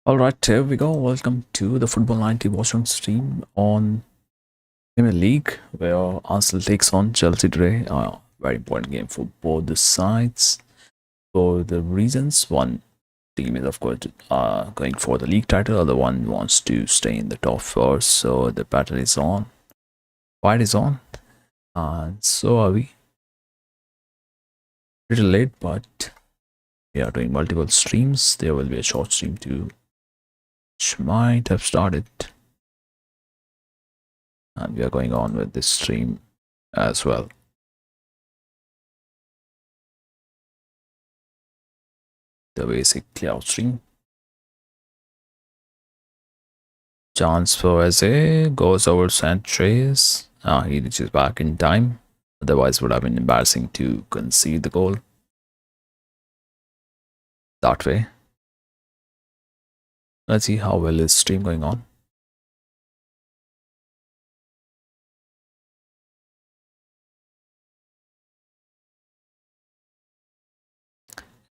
All right, here we go. Welcome to the Football 90 Watchalong stream on Premier League, where Arsenal takes on Chelsea today. Very important game for both the sides. For the reasons, one team is of course going for the league title, other one wants to stay in the top four. So the battle is on. Fight is on, and so are we. Little late, but we are doing multiple streams. There will be a short stream too, which might have started, and we are going on with this stream as well. The basic layout stream. Chance for Eze goes over Sanchez. He reaches back in time. Otherwise, would have been embarrassing to concede the goal that way. Let's see how well is stream going on.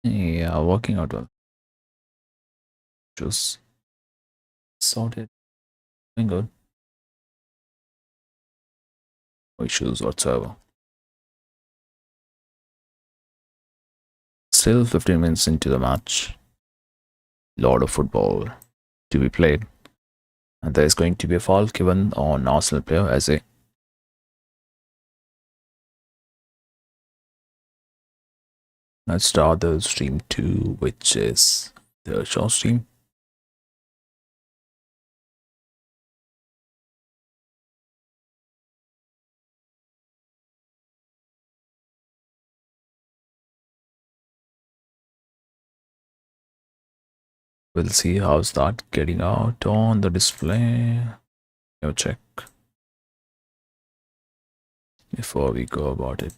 Yeah, working out well. Just sorted. Doing good. No issues whatsoever. Still 15 minutes into the match. Lot of football to be played. And there is going to be a foul given on Arsenal player as a let's start the stream 2, which is the short stream. We'll see how's that getting out on the display. Check before we go about it.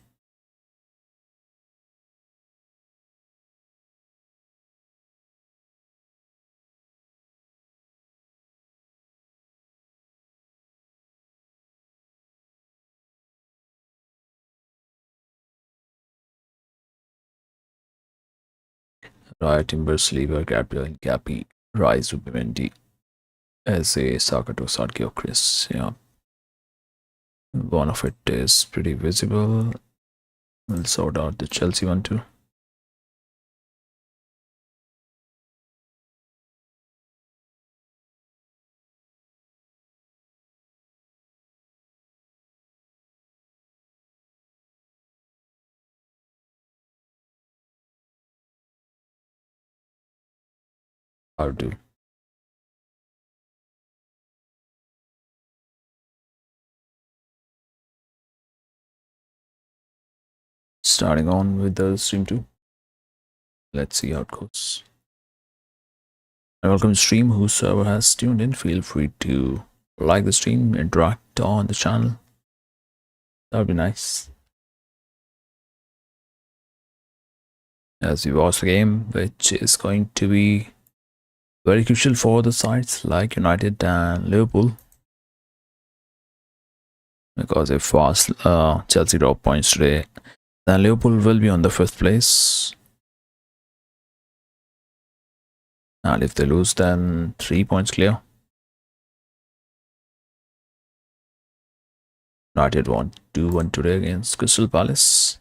Right, Timber, Sliver, Gabriel, Gappy, Rise, Ubimendi, as a Sakato, Sadki, Chris. Yeah, one of it is pretty visible. We'll sort out the Chelsea one too. I'll do. Starting on with the stream 2. Let's see how it goes. And welcome to stream. Whosoever has tuned in, feel free to like the stream, interact on the channel. That would be nice. As we watch the game, which is going to be very crucial for the sides like United and Liverpool. Because if Chelsea drop points today, then Liverpool will be on the 5th place. And if they lose, then 3 points clear. United won 2-1 today against Crystal Palace.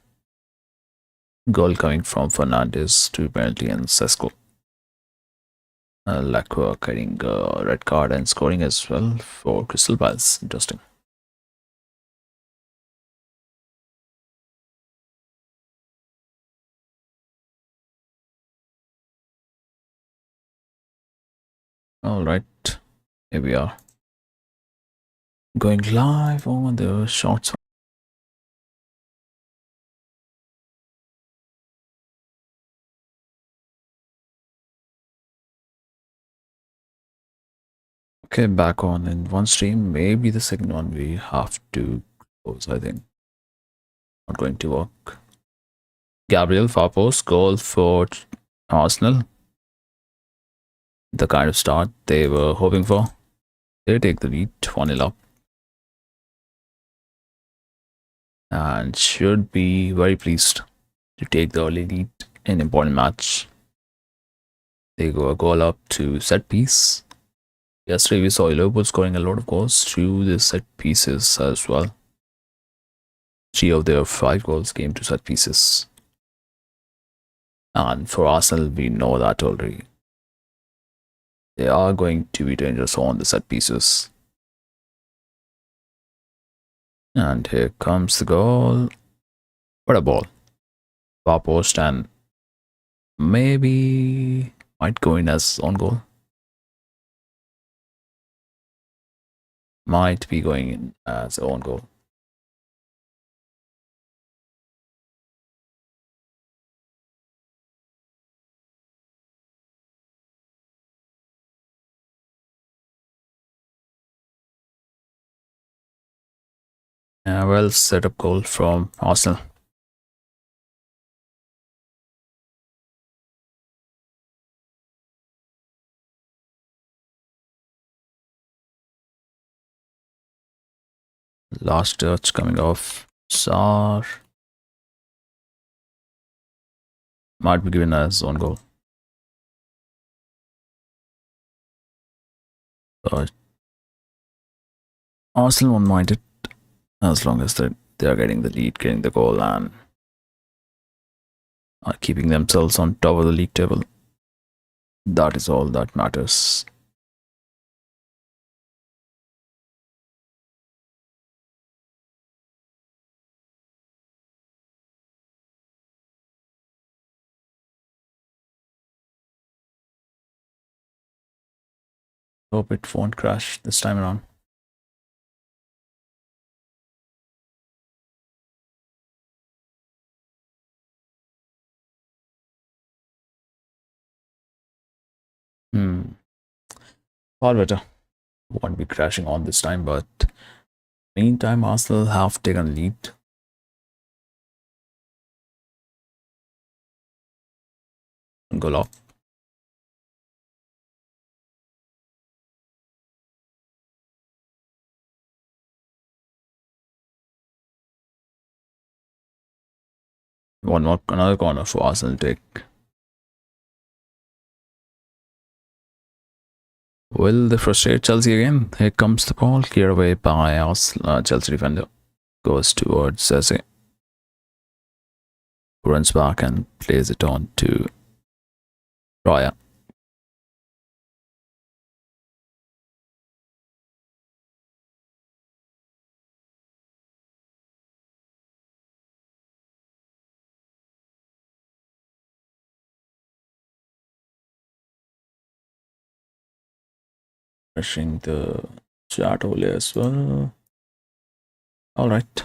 Goal coming from Fernandes to penalty and Sesko. Lacroix getting a red card and scoring as well for Crystal Palace. Interesting. Alright, here we are. Going live on the shots. Okay, back on in one stream. Maybe the second one we have to close, I think. Not going to work. Gabriel far post goal for Arsenal. The kind of start they were hoping for. They take the lead 1-0 up. And should be very pleased to take the early lead in an important match. They go a goal up to set piece. Yesterday we saw Liverpool scoring a lot of goals through the set pieces as well. 3 of their 5 goals came to set pieces. And for Arsenal, we know that already. They are going to be dangerous on the set pieces. And here comes the goal. What a ball. Far post and maybe might go in as on goal. Might be going in as own goal. Well set up goal from Arsenal. Last touch coming off Sar. Might be given as own goal. But Arsenal won't mind it as long as they are getting the lead, getting the goal, and are keeping themselves on top of the league table. That is all that matters. Hope it won't crash this time around. Far better. Won't be crashing on this time, but meantime, Arsenal have taken lead. Goal up. One more, another corner for Arsenal to take. Will they frustrate Chelsea again? Here comes the ball, cleared away by Arsenal. Chelsea defender goes towards Zeze. Runs back and plays it on to Raya. Rushing the chat over as well. All right.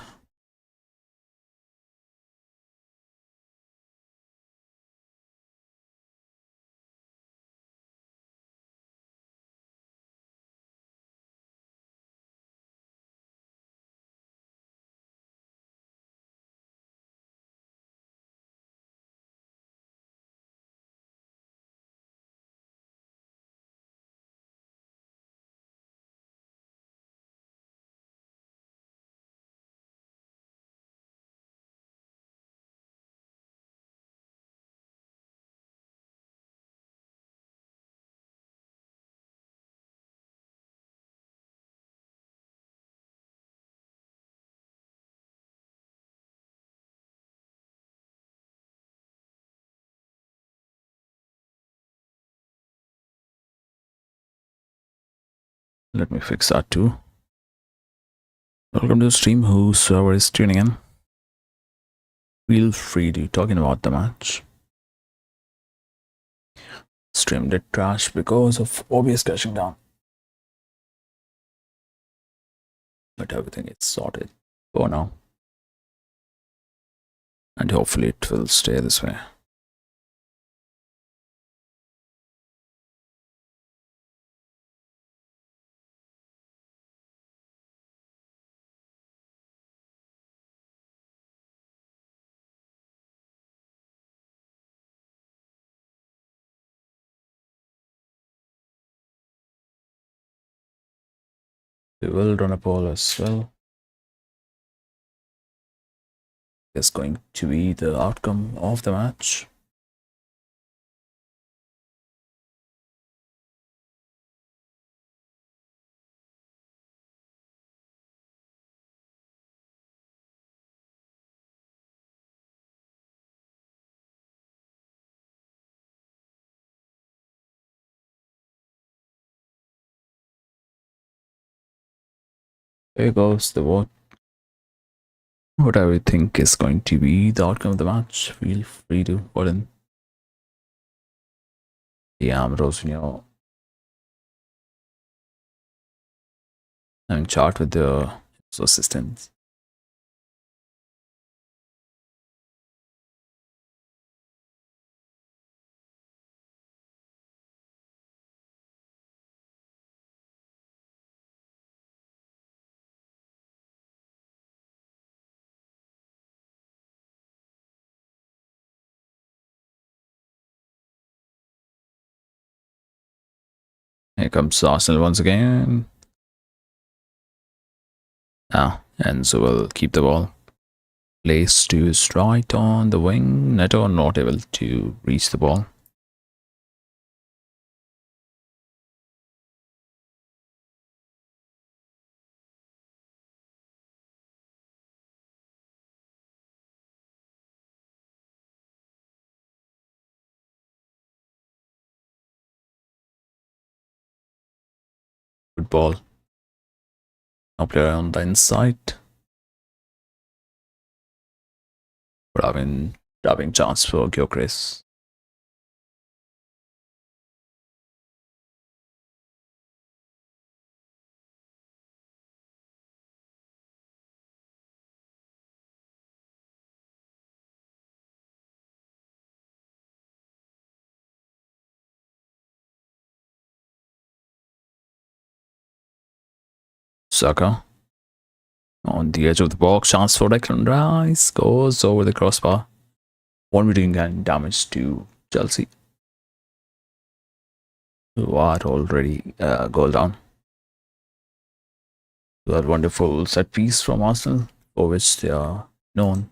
Let me fix that too. Welcome to the stream. Whosoever is tuning in, feel free to talking about the match. Stream did crash because of OBS crashing down, but everything is sorted for now, and hopefully it will stay this way. We will run a poll as well. It's going to be the outcome of the match. Here goes the vote. Whatever you think is going to be the outcome of the match, feel free to put in. Yeah, I'm Rosinio. I'm chat with the assistants. Here comes Arsenal once again. And so we'll keep the ball. Place to his right on the wing. Neto not able to reach the ball. Good ball. No player on the inside. Grabbing chance for Gyökeres. Saka on the edge of the box. Chance for Declan Rice. Goes over the crossbar. Won't be doing any damage to Chelsea, who are already goal down. That wonderful set piece from Arsenal, for which they are known.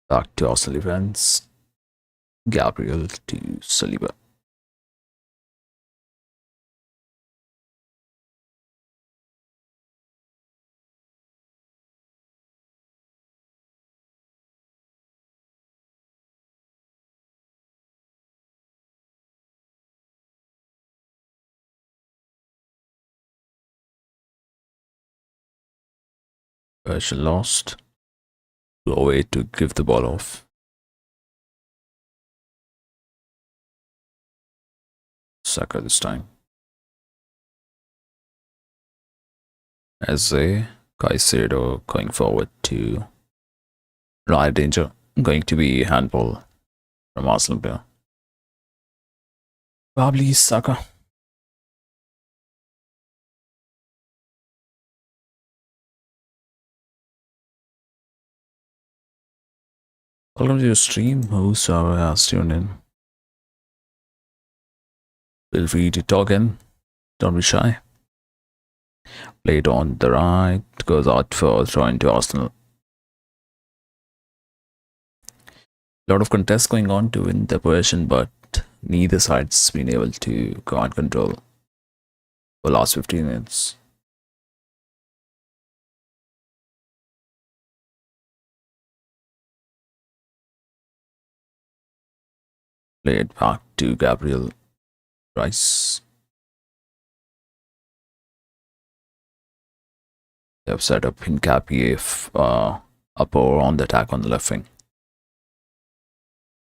Back to Arsenal events. Gabriel to Saliba. Version lost. Away to give the ball off. Saka this time. As a Caicedo going forward to live danger. Going to be handball from Arsenal player. Probably Saka. Welcome to your stream. Whosoever has tuned in. Feel free to talk in. Don't be shy. Played on the right. Goes out for throwing to Arsenal. A lot of contests going on to win the possession, but neither side's been able to command control for the last 15 minutes. Play it back to Gabriel Rice. They have set up Hincapié up or on the attack on the left wing.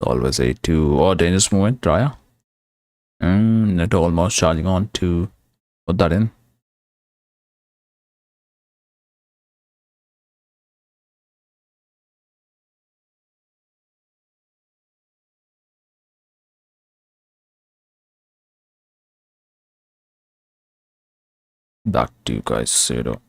Always a dangerous movement, Raya. Neto almost charging on to put that in. Back to you guys, Caicedo.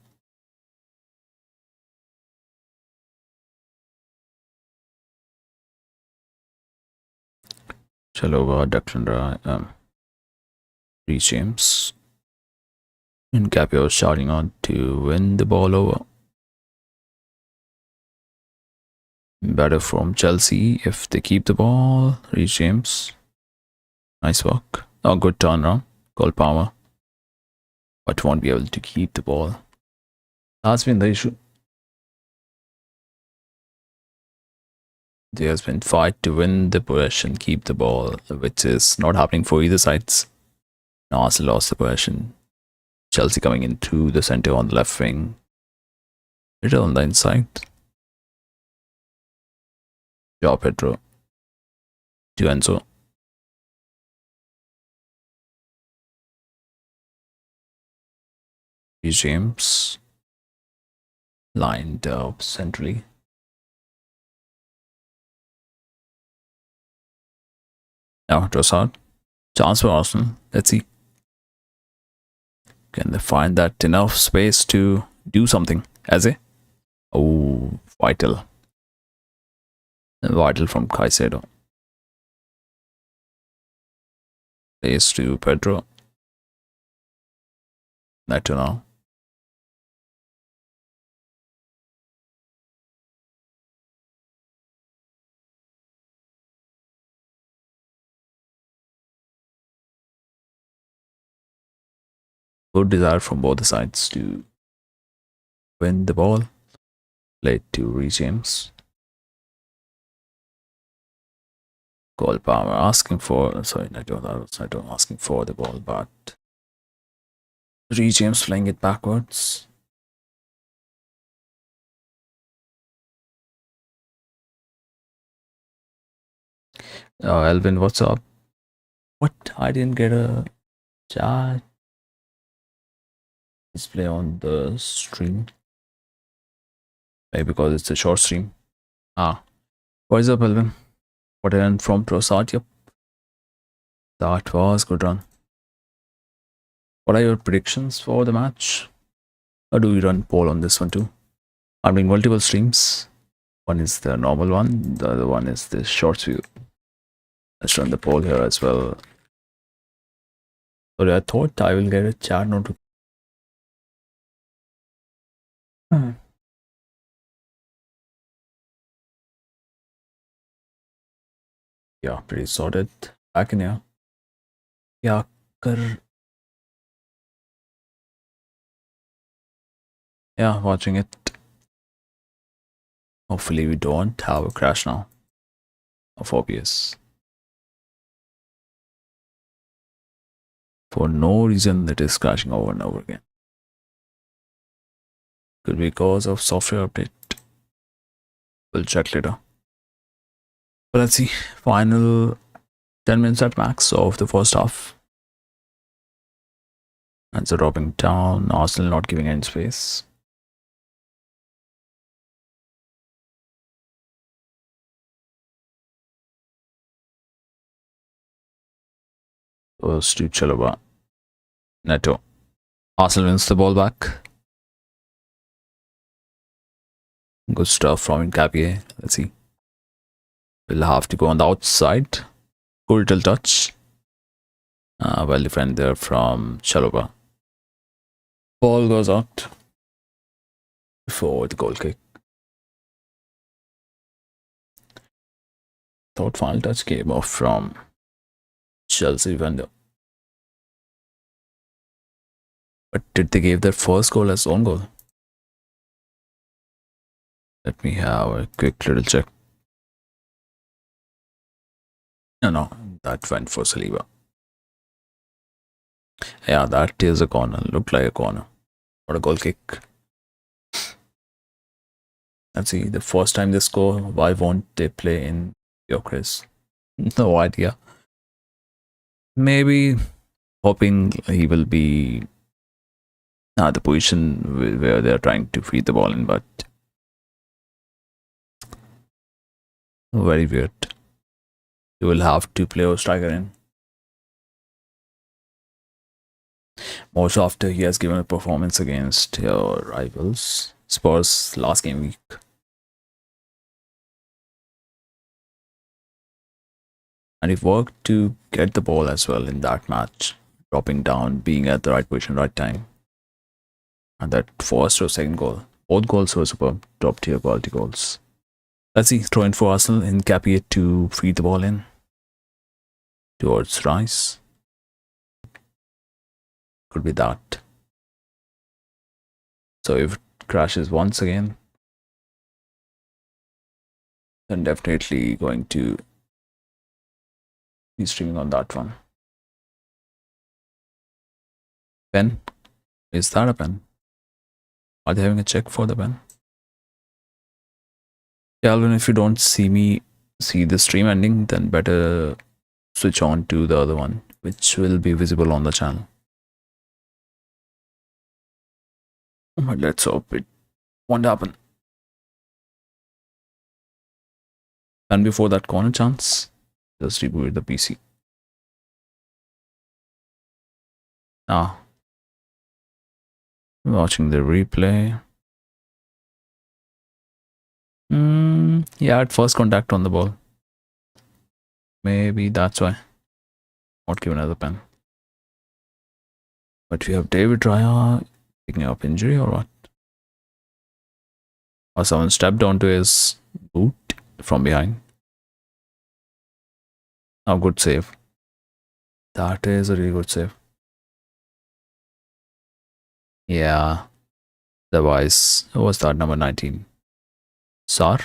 Chalobah, Declan Rice, Reece James. And Capio shouting on to win the ball over. Better from Chelsea if they keep the ball. Reece James. Nice work. Oh, good turnaround. Cole Palmer. But won't be able to keep the ball. That's been the issue. There's been fight to win the possession, keep the ball, which is not happening for either sides. Now Arsenal lost the possession. Chelsea coming into the center on the left wing. Little on the inside. Joao Pedro. To Enzo. James. Lined up centrally. Now Trossard. Chance for Arsenal. Let's see. Can they find that enough space to do something? Eze? Oh, vital. Vital from Caicedo. Place to Pedro. Neto now. Good desire from both the sides to win the ball. Played to Reece James. Cole Palmer asking for, sorry, Neto asking for the ball, but Reece James playing it backwards. Elvin, what's up? What? I didn't get a chat display on the stream. Maybe because it's a short stream. What is up, Elvin? What a run from Trossard. Yep. That was good run. What are your predictions for the match? Or do we run poll on this one too? I'm doing multiple streams. One is the normal one, the other one is the short view. Let's run the poll here as well. Sorry, I thought I will get a chat notification. Yeah, pretty sorted. Back in here. Yeah, yeah, watching it. Hopefully we don't have a crash now of OBS. For no reason it is crashing over and over again. Could be because of software update. We'll check later. But let's see. Final 10 minutes at max of the first half. And so dropping down. Arsenal not giving any space. Goes to Chalobah. Neto. Arsenal wins the ball back. Good stuff from Nkapie. Let's see. We'll have to go on the outside. Good little touch. Well defended there from Chalobah. Ball goes out for the goal kick. Thought final touch came off from Chelsea defender. But did they give their first goal as own goal? Let me have a quick little check. No, that went for Saliba. Yeah, that is a corner. Looked like a corner. What a goal kick. Let's see, the first time they score, why won't they play in Gyökeres? No idea. Maybe hoping he will be the position where they're trying to feed the ball in, but very weird. You will have to play a striker in. Most after he has given a performance against your rivals, Spurs last game week. And he worked to get the ball as well in that match, dropping down, being at the right position, right time. And that first or second goal, both goals were superb, top tier quality goals. Let's see. Throw in for Arsenal. Nkapie to feed the ball in towards Rice. Could be that. So if it crashes once again, then definitely going to be streaming on that one. Pen? Is that a pen? Are they having a check for the pen? Yeah, Alvin, if you don't see the stream ending, then better switch on to the other one, which will be visible on the channel. But let's hope it won't happen. And before that corner chance, just reboot the PC. Ah, watching the replay. Yeah, at first contact on the ball. Maybe that's why. Not given another pen. But we have David Raya picking up injury or what? Or someone stepped onto his boot from behind. Oh, good save. That is a really good save. Yeah. Otherwise, who was that? Number 19. Sar?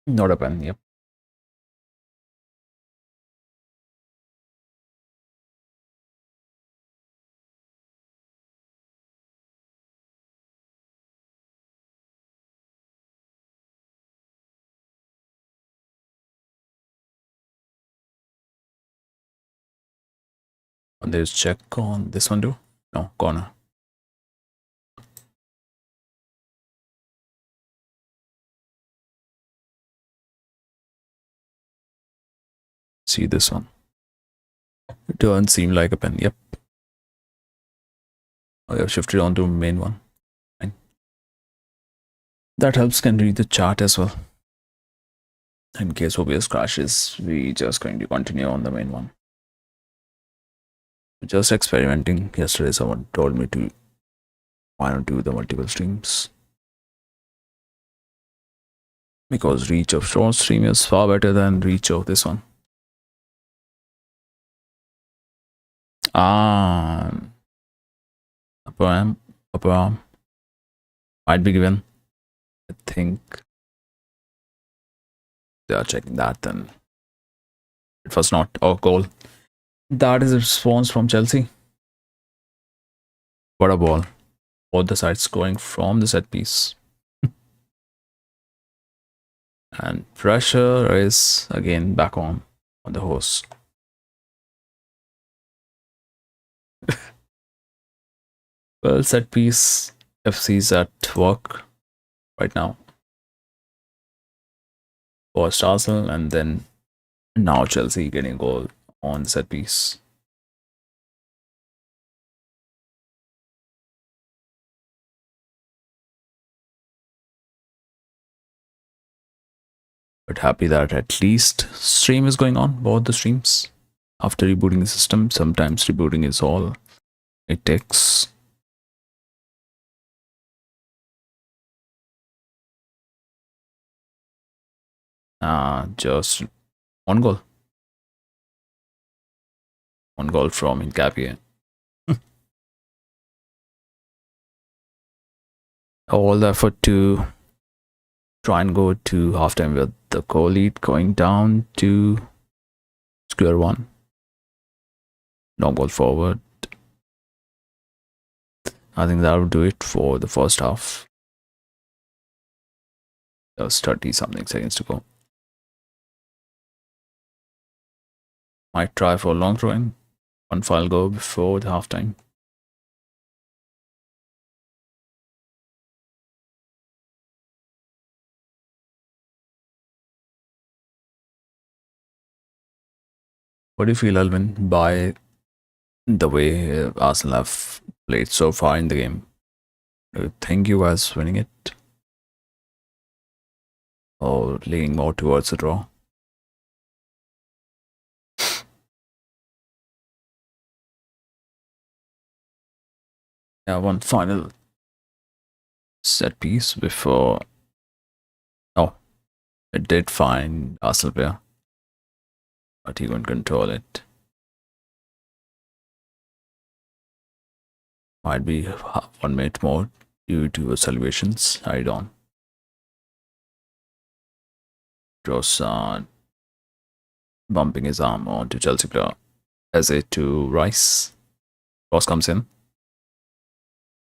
Not a pen, yep. And there's check on this one too. No, corner. See this one. It doesn't seem like a pen. Yep. I have shifted on to main one. Fine. That helps can read the chart as well. In case OBS crashes, we just going to continue on the main one. Just experimenting. Yesterday someone told me to why not do the multiple streams. Because reach of short stream is far better than reach of this one. Upper arm might be given. I think they are checking that, then it was not our goal. That is a response from Chelsea. What a ball. Both the sides scoring from the set piece. And pressure is again back on the horse. Well, set piece FC's at work right now. First Arsenal and then now Chelsea getting a goal on the set piece. But happy that at least stream is going on, both the streams. After rebooting the system, sometimes rebooting is all it takes. Just one goal. One goal from Nkapie. All the effort to try and go to halftime with the goal lead going down to square one. Long ball forward. I think that will do it for the first half. Just 30 something seconds to go. Might try for a long throw in. One final go before the halftime. What do you feel, Alvin, by the way Arsenal have played so far in the game? Do you think you guys winning it? Or leaning more towards a draw? Yeah, one final set piece before. Oh, it did find Arsenal player, but he couldn't control it. Might be 1 minute more due to celebrations. Hurried on. Trossard bumping his arm onto Chelsea player. As it to Rice. Cross comes in.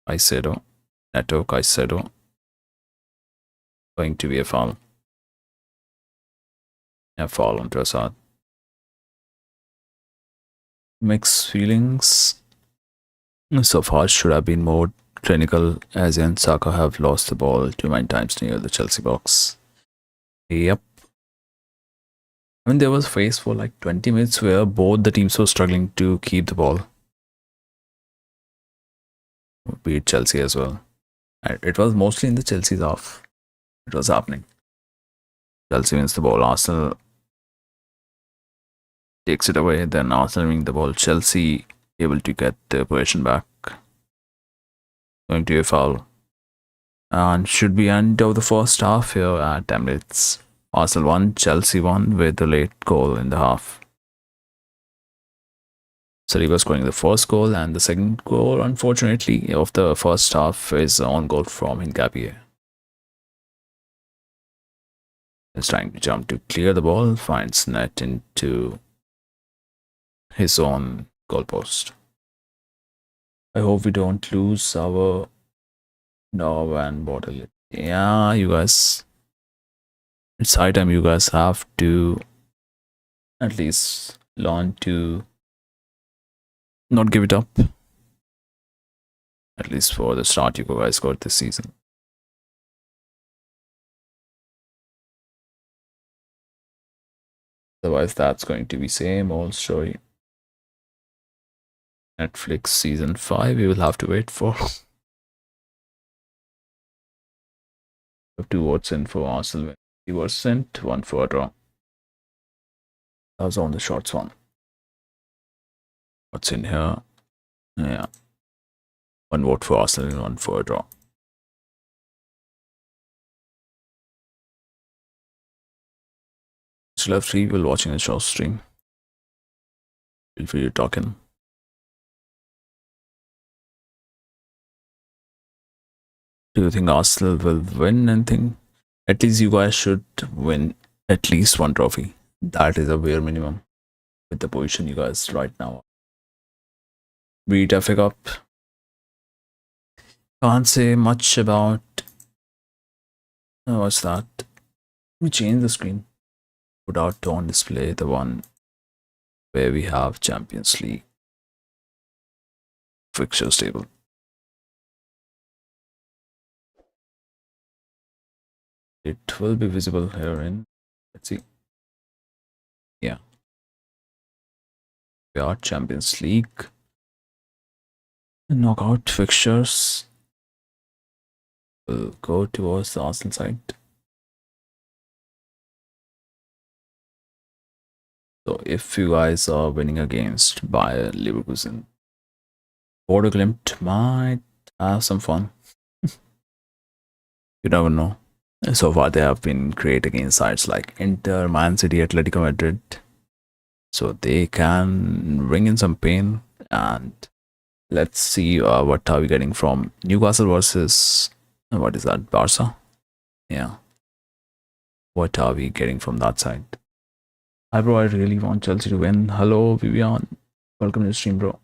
Caicedo. Neto Caicedo. Going to be a foul. A foul on Trossard. Mixed feelings. So far should have been more clinical, as in Saka have lost the ball too many times near the Chelsea box. Yep. I mean, there was a phase for like 20 minutes where both the teams were struggling to keep the ball. Beat Chelsea as well. And it was mostly in the Chelsea's half. It was happening. Chelsea wins the ball. Arsenal takes it away. Then Arsenal winning the ball. Chelsea able to get the possession back. Going to a foul. And should be end of the first half here at Emirates. Arsenal won, Chelsea won with the late goal in the half. Saliba scoring the first goal, and the second goal, unfortunately, of the first half is on goal from Hincapié. He's trying to jump to clear the ball, finds net into his own goalpost. I hope we don't lose our nerve and bottle. Yeah, you guys. It's high time you guys have to at least learn to not give it up. At least for the start you guys got this season. Otherwise, that's going to be same old story. Netflix season 5, we will have to wait for. 2 votes in for Arsenal. 50%, 1 for a draw. That was on the shots one. What's in here? Yeah. 1 vote for Arsenal and 1 for a draw. Still have 3 people watching the show stream. Feel free to talk in. Do you think Arsenal will win anything? At least you guys should win at least 1 trophy. That is a bare minimum with the position you guys right now. Beat FA Cup. Can't say much about. What's that? Let me change the screen. Put out on display the one where we have Champions League fixtures table. It will be visible here in. Let's see. Yeah. We are Champions League. Knockout fixtures. We'll go towards the Arsenal side. So if you guys are winning against Bayer Leverkusen, Bodo Glimt might have some fun. You never know. So far, they have been great against sides like Inter, Man City, Atletico Madrid. So they can bring in some pain. And let's see what are we getting from Newcastle versus, what is that, Barca? Yeah. What are we getting from that side? Hi bro, I really want Chelsea to win. Hello Vivian, welcome to the stream bro.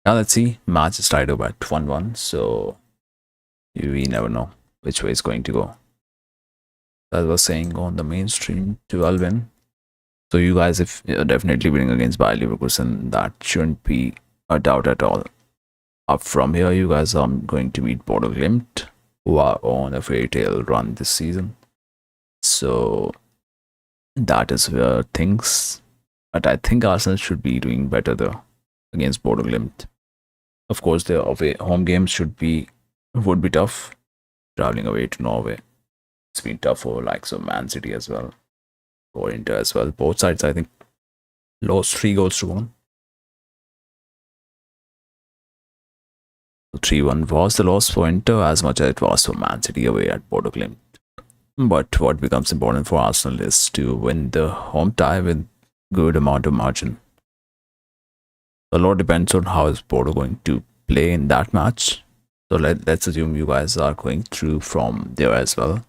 Now let's see, match is tied up at 1-1, so we never know which way it's going to go. As I was saying on the mainstream, 12 win. So you guys, if you're definitely winning against Bayer Leverkusen, that shouldn't be a doubt at all. Up from here, you guys are going to meet Bodo Glimt, who are on a fairy tale run this season. So that is where things, but I think Arsenal should be doing better though against Bodo Glimt. Of course, their away home games would be tough. Traveling away to Norway, it's been tough for likes of Man City as well, or Inter as well. Both sides, I think, lost 3-1. 3-1 was the loss for Inter as much as it was for Man City away at Bodo Glimt. But what becomes important for Arsenal is to win the home tie with good amount of margin. A lot depends on how is Bodo going to play in that match. So let's assume you guys are going through from there as well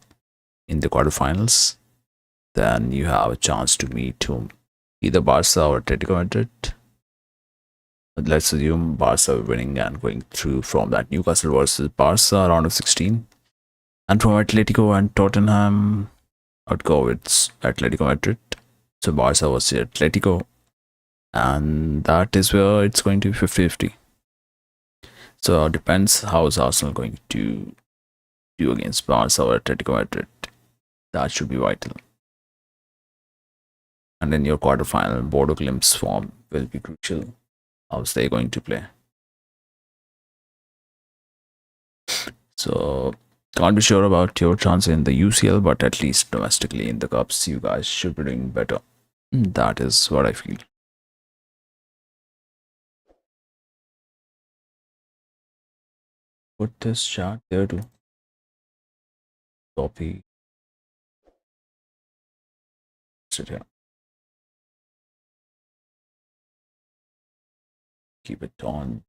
in the quarterfinals. Then you have a chance to meet whom? Either Barca or Atletico Madrid. But let's assume Barca winning and going through from that Newcastle versus Barca round of 16. And from Atletico and Tottenham, I'd go with Atletico Madrid. So Barca versus Atletico. And that is where it's going to be 50-50. So it depends how is Arsenal going to do against Barca or Atletico Madrid. That should be vital. And in your quarterfinal, Bodo Glimt's form will be crucial. How's they going to play? So can't be sure about your chance in the UCL, but at least domestically in the cups, you guys should be doing better. That is what I feel. Put this chart there too. Copy. Sit here. Keep it on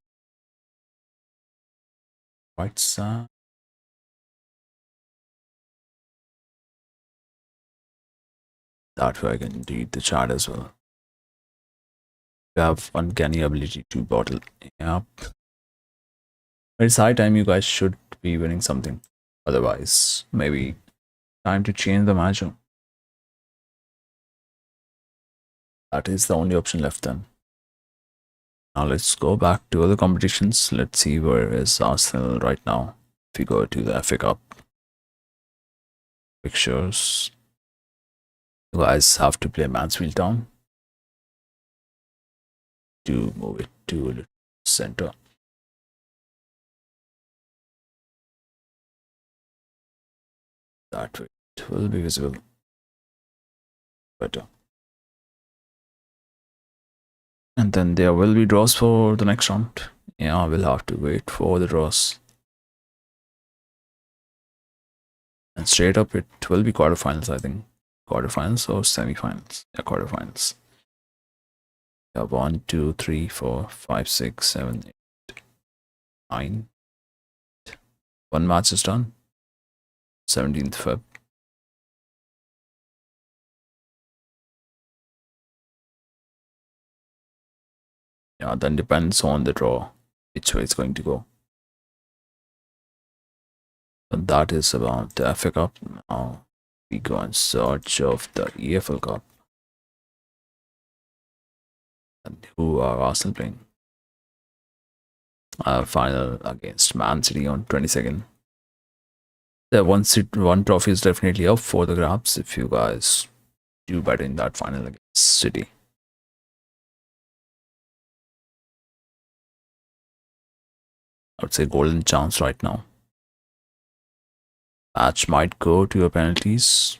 right side. That way I can read the chart as well. You have uncanny ability to bottle. Yep. It's high time you guys should be winning something. Otherwise, maybe time to change the manager. That is the only option left then. Now let's go back to other competitions. Let's see where is Arsenal right now. If we go to the FA Cup pictures, you guys have to play Mansfield Town to move it to the center. That way it will be visible better. And then there will be draws for the next round. Yeah, we'll have to wait for the draws. And straight up, it will be quarterfinals, I think. Quarterfinals or semifinals? Yeah, quarterfinals. Yeah, 1, 2, 3, 4, 5, 6, 7, 8, 9. One match is done. 17th Feb. Yeah, then depends on the draw, which way it's going to go. And that is about the FA Cup. Now we go in search of the EFL Cup. And who are Arsenal playing? Final against Man City on 22nd. The one trophy is definitely up for the grabs if you guys do better in that final against City. I would say golden chance right now. Match might go to your penalties.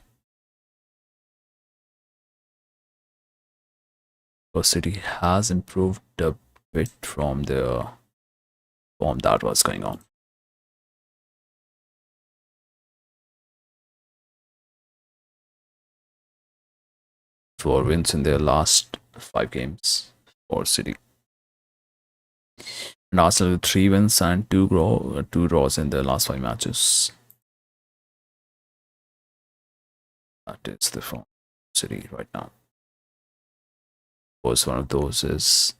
Because City has improved a bit from the form that was going on. Four wins in their last 5 games for City. And Arsenal with 3 wins and 2 draws in their last 5 matches. That is the form City right now. Of course, one of those is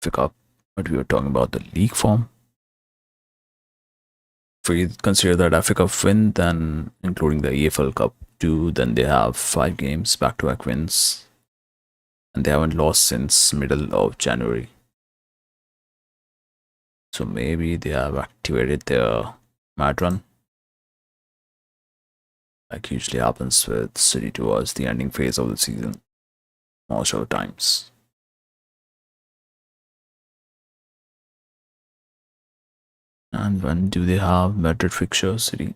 FA Cup, but we were talking about the league form. If we consider that FA Cup win, then including the EFL Cup too, then they have 5 games back-to-back wins, and they haven't lost since middle of January. So maybe they have activated their mad run, like usually happens with City towards the ending phase of the season, most of the times. And when do they have Madrid fixtures? City,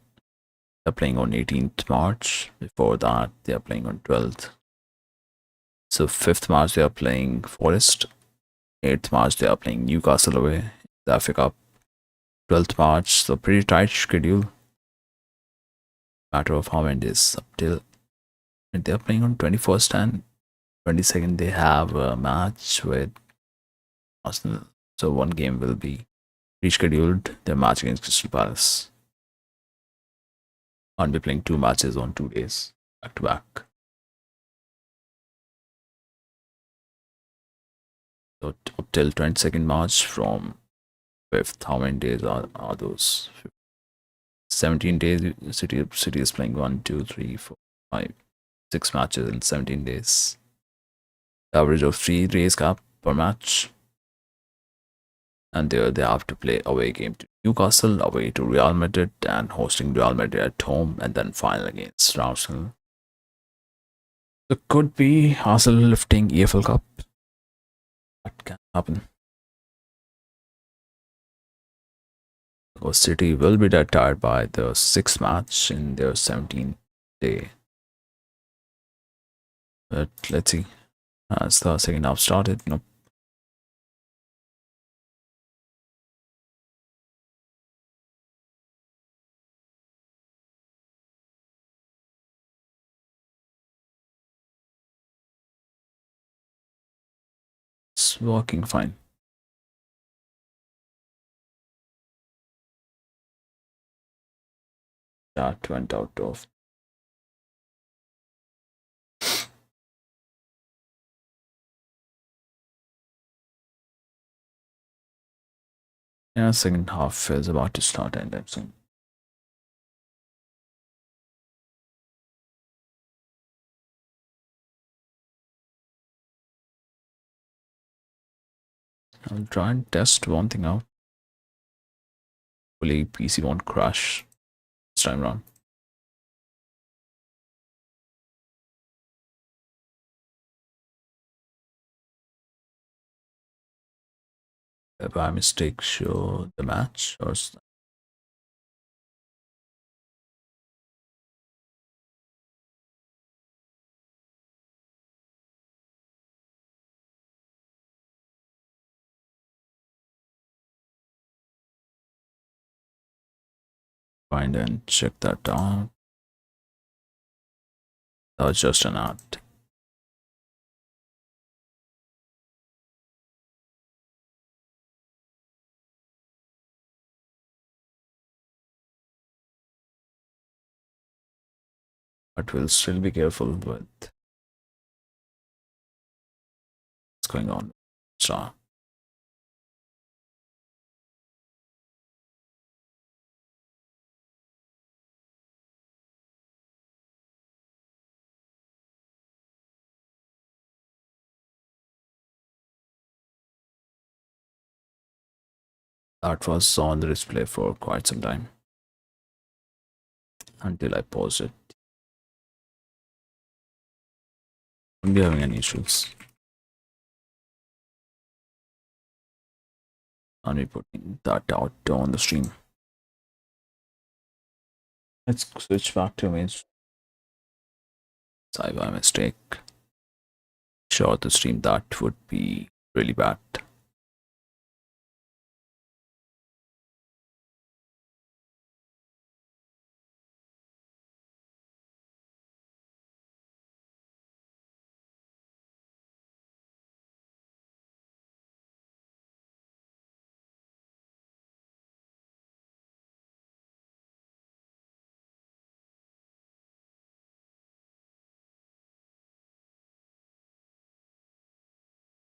they're playing on 18th March. Before that, they are playing on 12th. So 5th March they are playing Forest. 8th March they are playing Newcastle away, the FA Cup. 12th March, so pretty tight schedule. Matter of how many days up till they're playing on 21st and 22nd. They have a match with Arsenal, so one game will be rescheduled. Their match against Crystal Palace. Can't be playing two matches on 2 days back to back. So up till 22nd March from 5th, how many days are those? 17 days. City is playing 1, 2, 3, 4, 5, 6 matches in 17 days. Average of 3 days cap per match. And there they have to play away game to Newcastle, away to Real Madrid, and hosting Real Madrid at home, and then final against Arsenal. So could be Arsenal lifting EFL Cup. That can happen. Because City will be dead tired by the sixth match in their 17th day. But let's see. As the second half started, nope. It's working fine. That went out of. Yeah, second half is about to start anytime soon. I'll try and test one thing out. Hopefully PC won't crash this time around. By mistake show the match or find and check that out. That was just an ad. But we'll still be careful with what's going on. So that was on the display for quite some time until I paused it. Don't be having any issues. I'll be putting that out on the stream. Let's switch back to image. Sorry by mistake. Sure, the stream that would be really bad.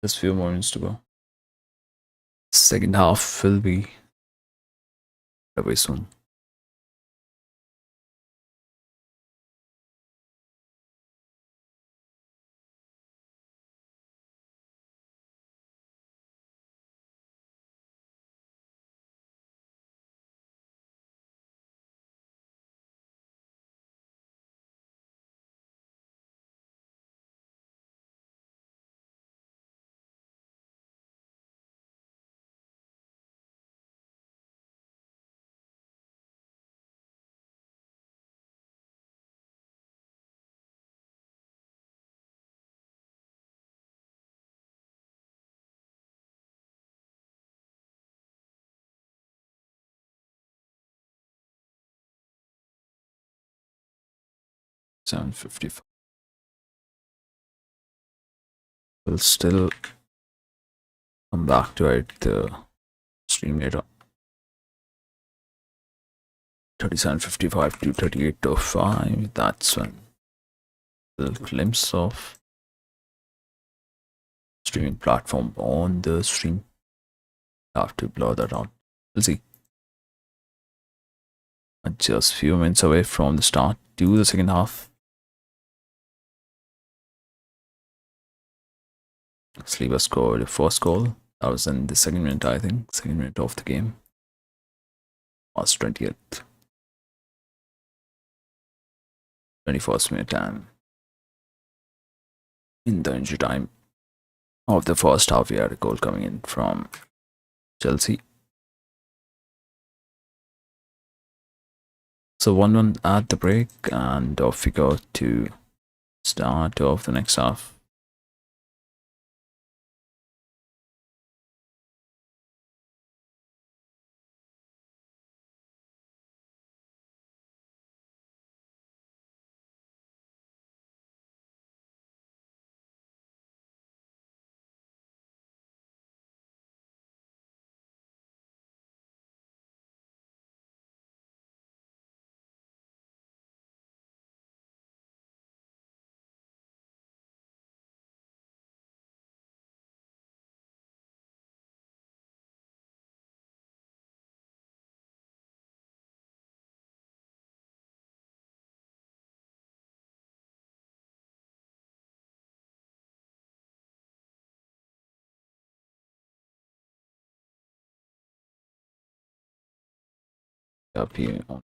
Just few moments to go. Second half will be very soon. 7:55. We'll still come back to it the stream later. 37:55 to 38:05. That's when the glimpse of streaming platform on the stream. I have to blur that out. We'll see. Just few minutes away from the start to the second half. Sleeper scored the first goal. That was in the second minute, I think. Second minute of the game. Was 20th. 21st minute, and in the injury time of the first half, we had a goal coming in from Chelsea. So 1-1 at the break, and off we go to start of the next half. Up here on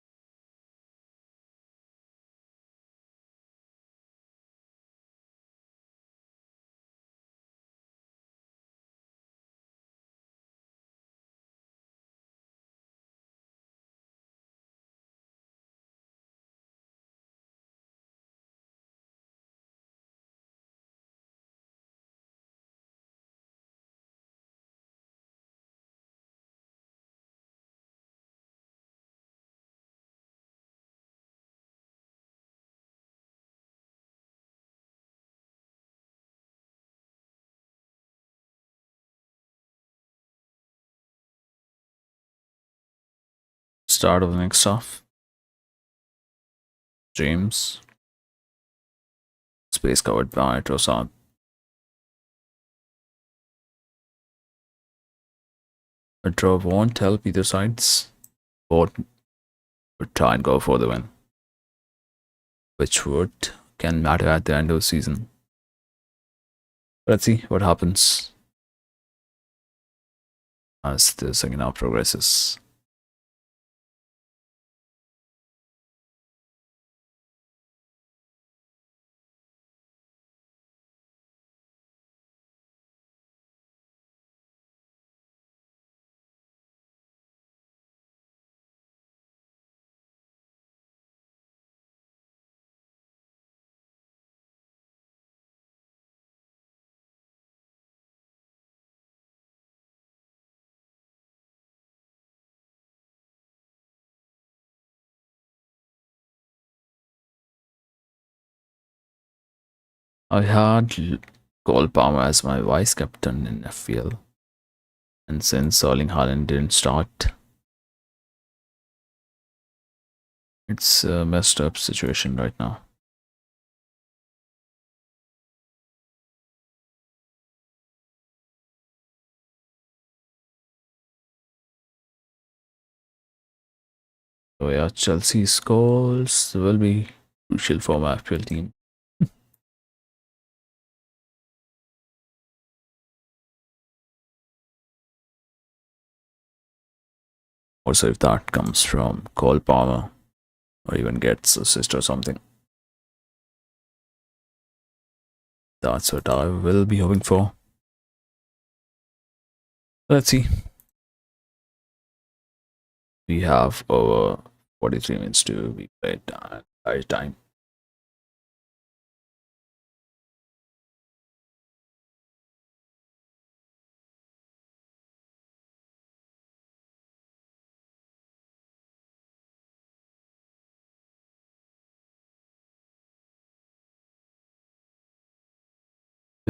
start of the next half. James. Space covered by Trossard. A draw won't help either sides. Both would try and go for the win, which can matter at the end of the season. Let's see what happens as the second half progresses. I had Cole Palmer as my vice captain in FPL, and since Erling Haaland didn't start, it's a messed up situation right now. So yeah, Chelsea's goals will be crucial for my FPL team. Also, if that comes from Cole Palmer or even gets assist or something, that's what I will be hoping for. Let's see. We have over 43 minutes to be played by time.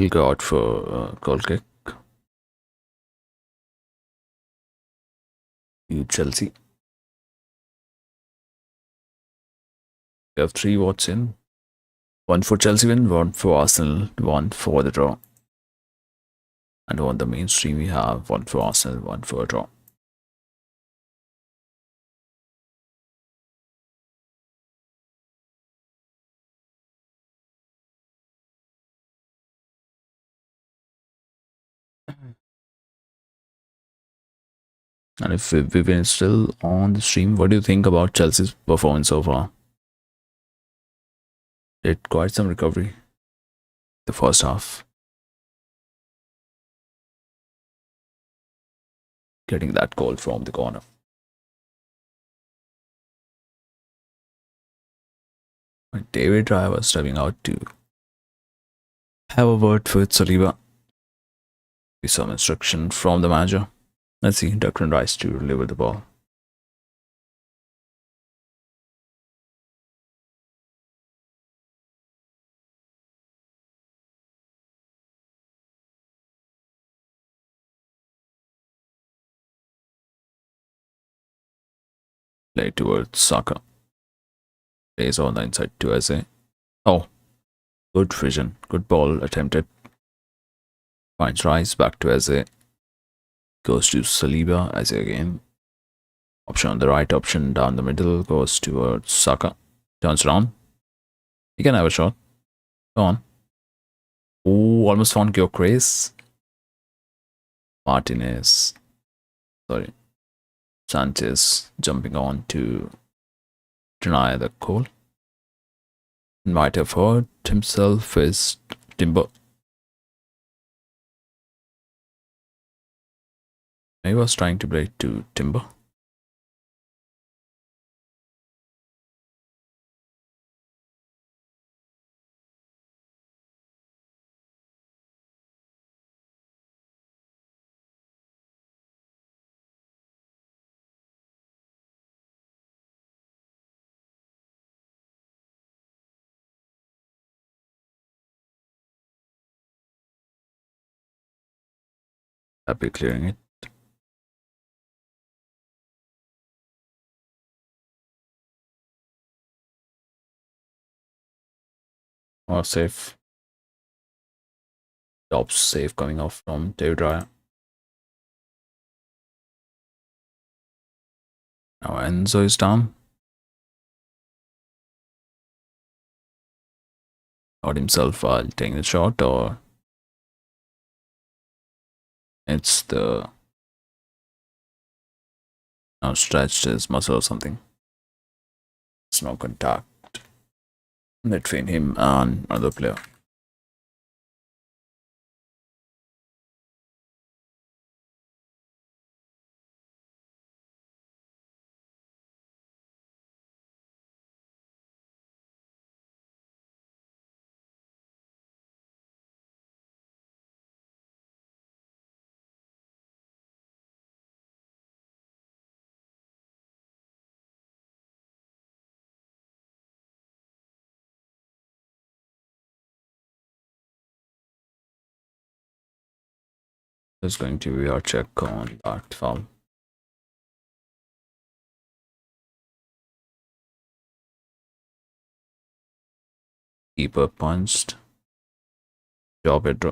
He'll go out for goal kick. You Chelsea. We have three votes in. One for Chelsea win, one for Arsenal, one for the draw. And on the mainstream, we have one for Arsenal, one for a draw. And if Vivian is still on the stream, what do you think about Chelsea's performance so far? Did quite some recovery the first half, getting that goal from the corner. But David Raya was stepping out to have a word with Saliba. With some instruction from the manager. Let's see, Declan Rice to deliver the ball. Play towards Saka. Plays on the inside to Eze. Oh, good vision. Good ball attempted. Finds Rice back to Eze. Goes to Saliba. Eze again. Option on the right, option down the middle. Goes towards Saka. Turns around. He can have a shot. Go on. Oh, almost found Gyökeres. Martinez. Sorry. Sanchez jumping on to deny the goal. Might have hurt himself is Timber. He was trying to play to Timber. Happy clearing it. Or safe. Top save coming off from David Raya. Now Enzo is down. Not himself while taking the shot, or it's the now stretched his muscle or something. It's no contact between him and another player. There's going to be our check on that foul. Keeper punched. Job it.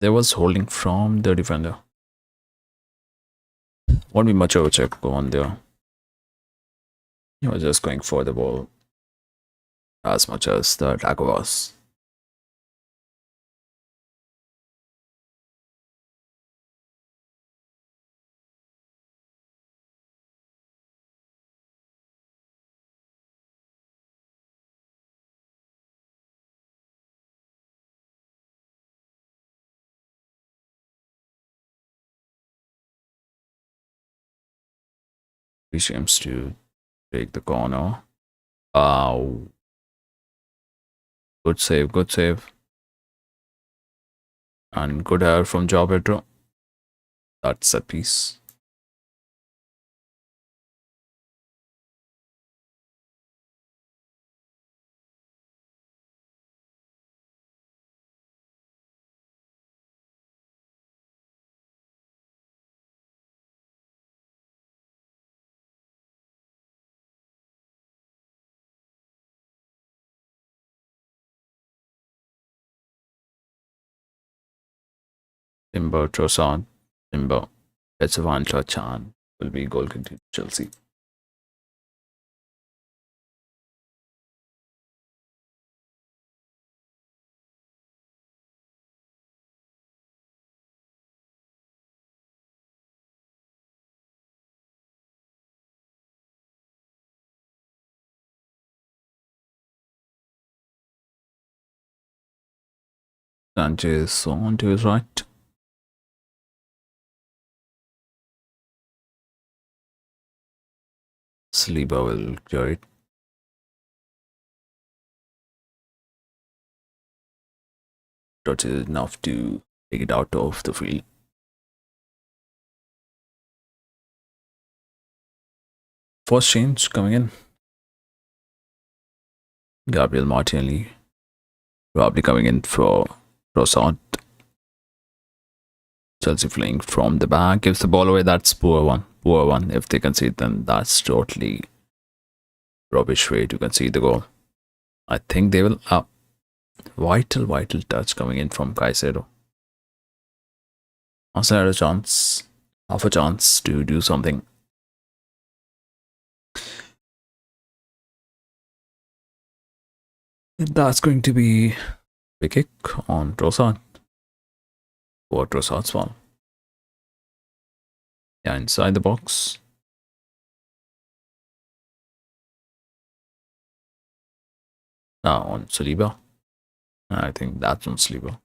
There was holding from the defender. Won't be much of a check on there. He was just going for the ball as much as the attacker was. He seems to take the corner. Good save, good save. And good error from Joe Pedro. That's a piece. Timber, Trossard, Timber, Petsavan Chan will be goal kick to Chelsea. Sanchez on to his right. Saliba will clear it. Touches enough to take it out of the field. First change coming in. Gabriel Martinelli probably coming in for Trossard. Chelsea playing from the back. Gives the ball away. That's poor one. Poor one. If they concede, then that's totally rubbish way to concede the goal. I think they will. Vital touch coming in from Caicedo. Arsenal had a chance, half a chance to do something. That's going to be a kick on Trossard. For Trossard's one. Yeah, inside the box. Now on Saliba. I think that's on Saliba.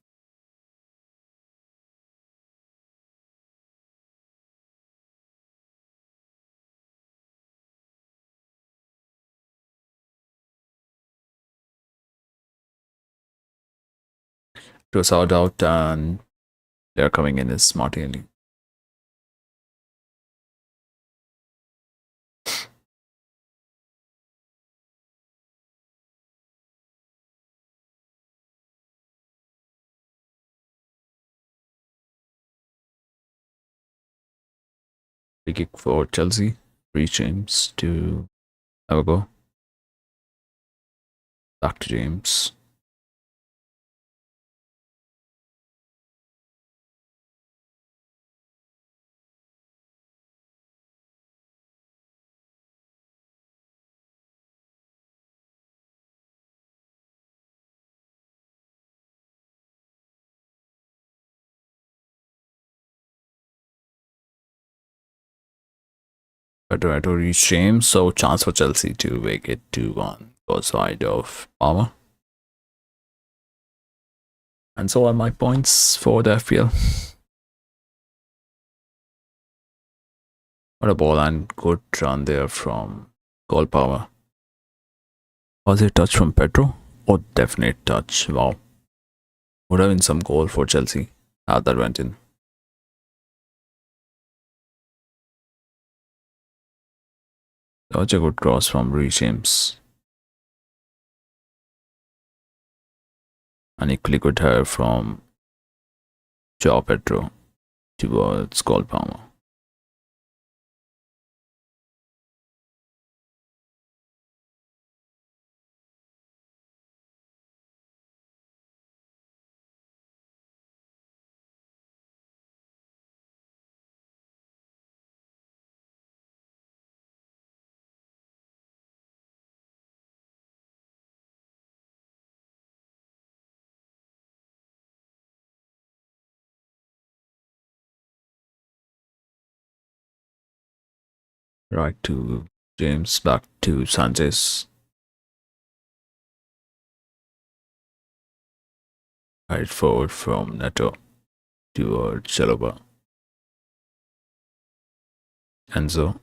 Trossard out and they're coming in as Martinelli. Free kick for Chelsea. Free James to have a go. Back to James. But to reach James, so chance for Chelsea to make it 2-1 for side of Palmer. And so are my points for the FPL. What a ball and good run there from Cole Power. Was it touch from Pedro? Oh, definite touch. Wow. Would have been some goal for Chelsea. How that went in. Such a good cross from Reece James. An equally good header from Joao Pedro towards Cole Palmer. Right to James, back to Sanchez. Right forward from Neto towards Chalobah. Enzo.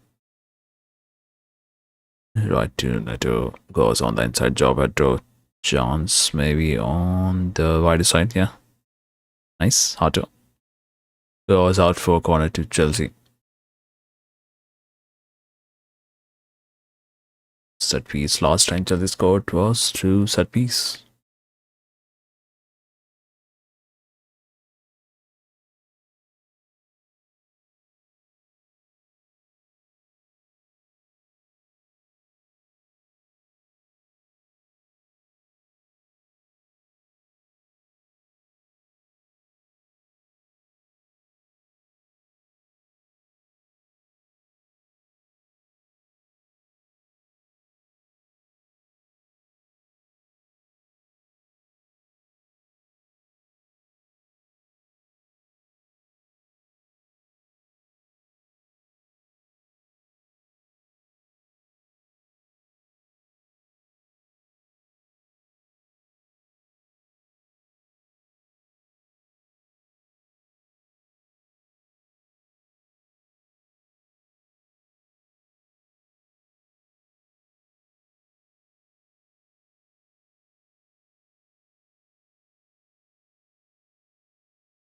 Right to Neto. Goes on the inside. Joao Pedro. Chance maybe on the wider side. Yeah. Nice. Hato. Goes out for a corner to Chelsea. Set piece. Last time Chelsea scored was through set piece.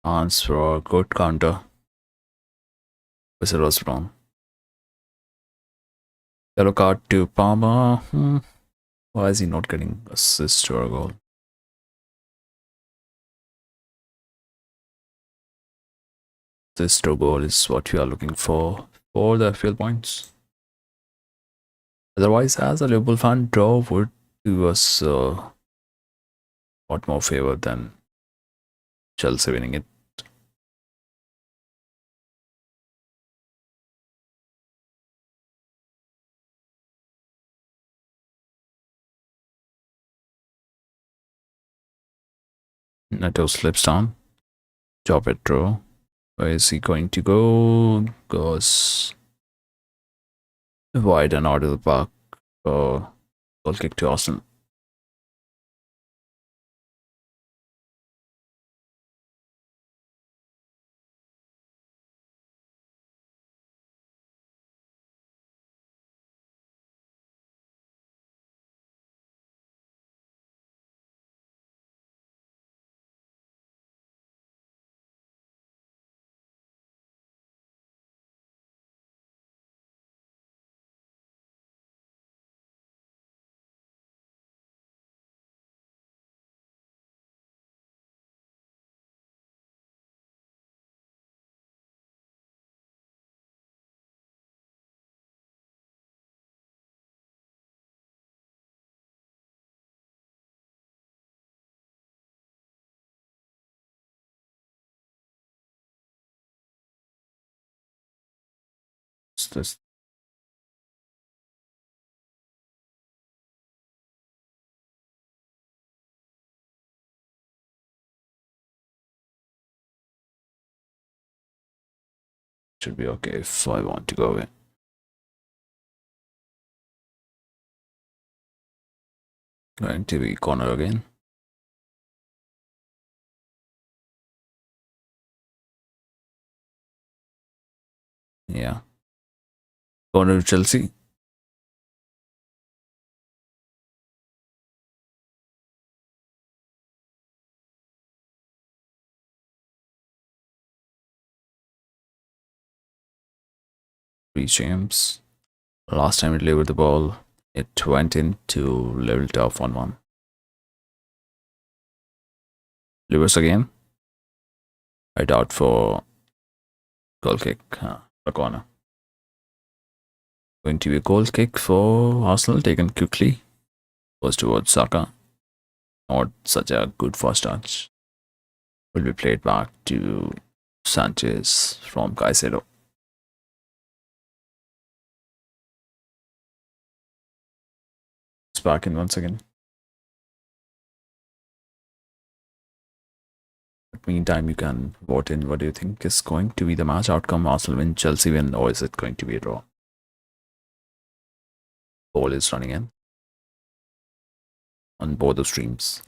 Chance for a good counter. Whistle was wrong. Yellow card to Palmer. Why is he not getting assist or a goal? Assist or goal is what we are looking for the FPL points. Otherwise, as a Liverpool fan, draw would do us a lot more favor than Chelsea winning it. Neto slips down. Job it draw. Where is he going to go? Goes wide and out of the park. Goal kick to Arsenal. This should be okay if I want to go away. Going to be corner again. Yeah. Corner to Chelsea. Three James. Last time it delivered the ball, it went into level top 1-1. Lewis again. I doubt for goal kick. The corner. Going to be a goal kick for Arsenal, taken quickly. Goes towards Saka. Not such a good first touch. Will be played back to Sanchez from Caicedo. It's back in once again. But meantime, you can vote in what do you think is going to be the match outcome. Arsenal win, Chelsea win, or is it going to be a draw? Ball is running in on both the streams.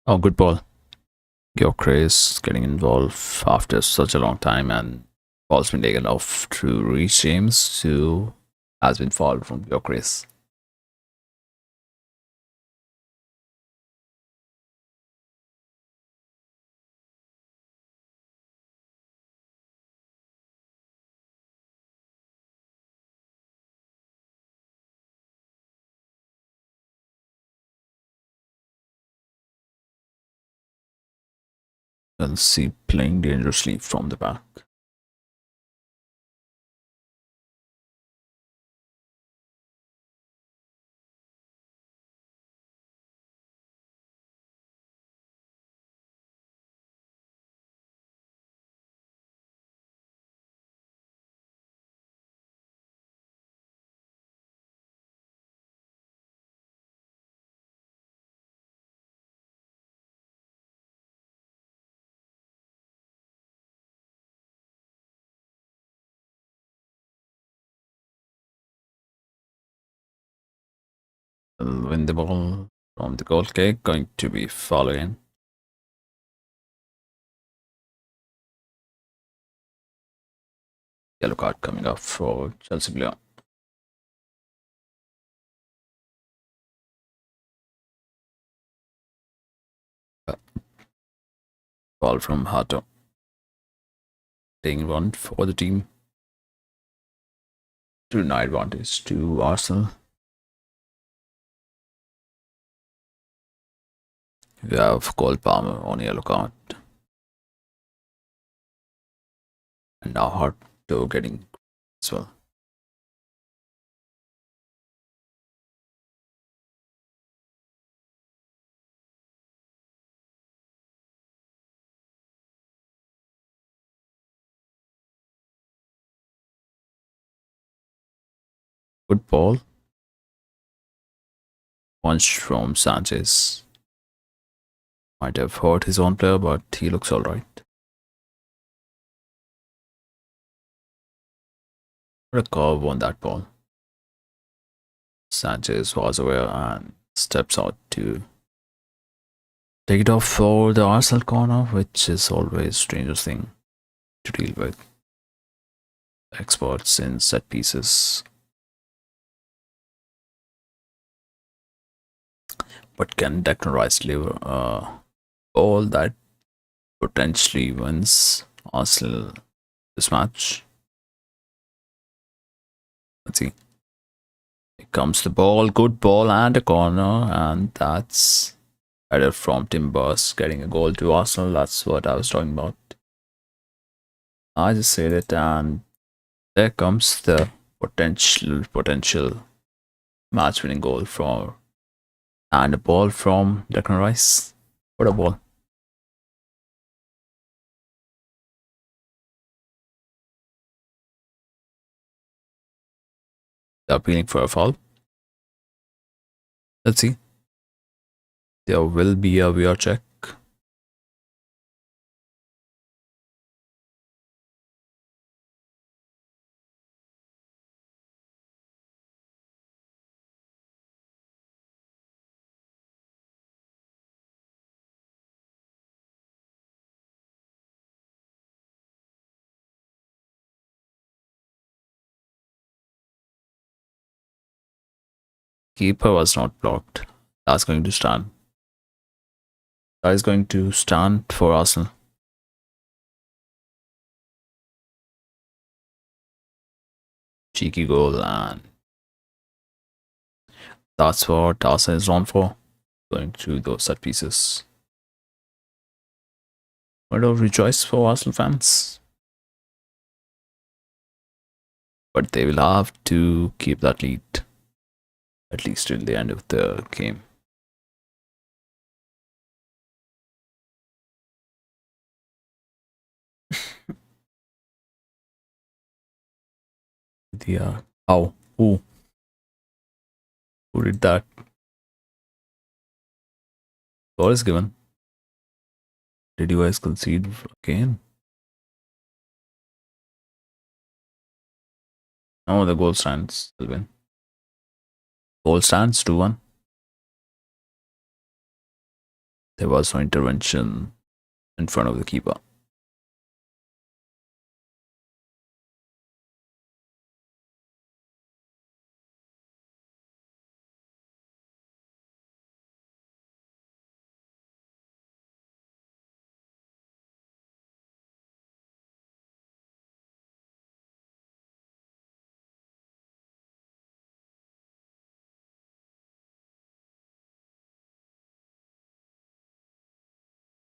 Oh, good ball. Gyökeres getting involved after such a long time, and ball's been taken off to Reece James, who has been fouled from Gyökeres. Chelsea playing dangerously from the back. Will win the ball from the goal kick. Going to be foul again. Yellow card coming up for Chelsea player. Ball from Hato. Taking one for the team. 2-9 advantage to Arsenal. We have Cole Palmer on yellow card. And now Hato getting as well. Good ball. Punch from Sanchez. Might have hurt his own player, but he looks alright. A curve on that ball. Sanchez was aware and steps out to take it off for the Arsenal corner, which is always strangest thing to deal with. Experts in set pieces. But can Declan Rice deliver a ball that potentially wins Arsenal this match? Let's see. Here comes the ball, good ball and a corner, and that's header from Timbers getting a goal to Arsenal. That's what I was talking about. I just said it, and there comes the potential match-winning goal for and a ball from Declan Rice. What a ball! They're appealing for a foul. Let's see. There will be a VR check. Keeper was not blocked. That's going to stand. That is going to stand for Arsenal. Cheeky goal, and that's what Arsenal is on for. Going through those set pieces. Word of rejoice for Arsenal fans. But they will have to keep that lead at least till the end of the game. The how? Who did that? Goal is given. Did you guys concede again? No, the goal stands. Will win. Goal stands 2-1. There was no intervention in front of the keeper.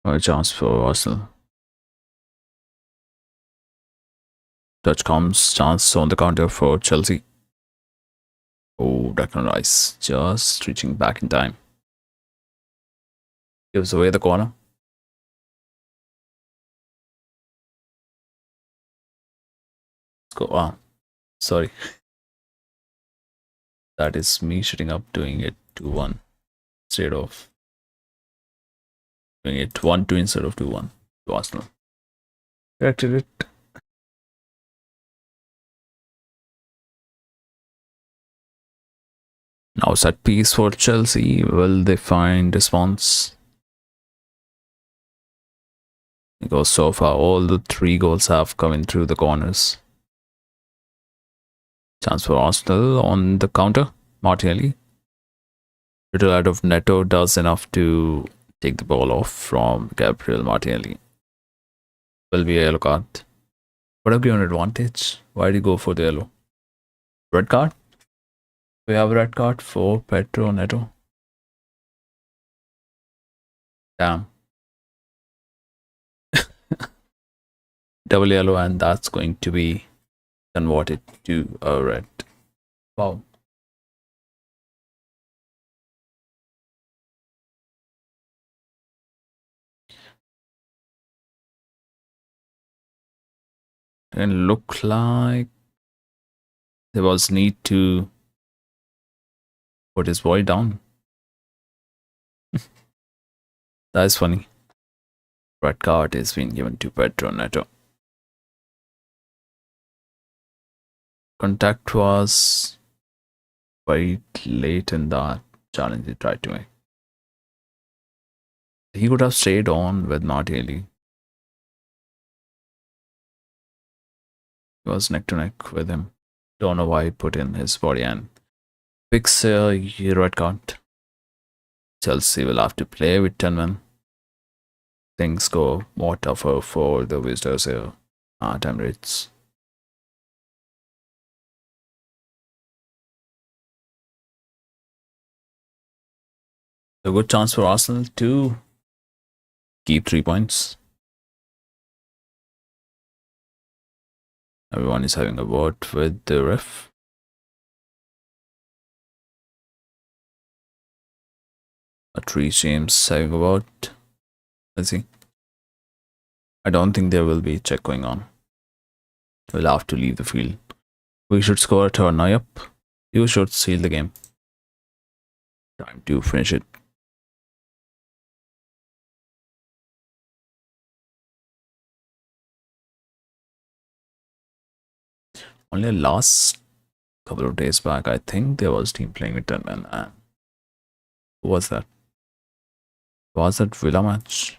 No chance for Arsenal. Touch comes, chance on the counter for Chelsea. Oh, Declan Rice just reaching back in time. Gives away the corner. Let's go. Ah, sorry. That is me shutting up doing it 2-1 instead of doing it 1-2 instead of 2-1 to Arsenal. Corrected it. Now set piece for Chelsea. Will they find response? Because so far all the 3 goals have come in through the corners. Chance for Arsenal on the counter. Martinelli. Little out of Neto does enough to take the ball off from Gabriel Martinelli. Will be a yellow card. Would have given advantage. Why did you go for the yellow? Red card? We have a red card for Pedro Neto. Damn. Double yellow, and that's going to be converted to a red. Wow. And look like there was need to put his boy down. That is funny. Red card is being given to Pedro Neto. Contact was very late in that challenge he tried to make. He could have stayed on with Martinelli. He was neck to neck with him. Don't know why he put in his body and picks a red card. Chelsea will have to play with 10 men. Things go more tougher for the visitors here at Emirates. A good chance for Arsenal to keep 3 points. Everyone is having a word with the ref. A tree seems having a word. Let's see. I don't think there will be a check going on. We'll have to leave the field. We should score a turn now. Up. You should seal the game. Time to finish it. Only last couple of days back, I think there was a team playing with 10 men. And who was that? Was that Villa match?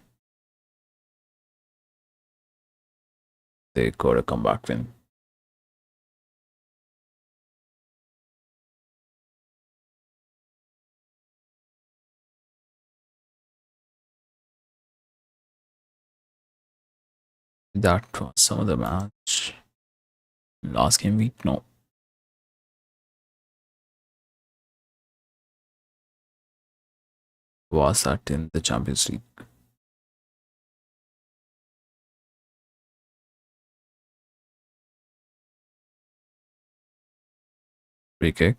They got a comeback win. That was some of the match. Last game week? No. Was that in the Champions League? Free kick.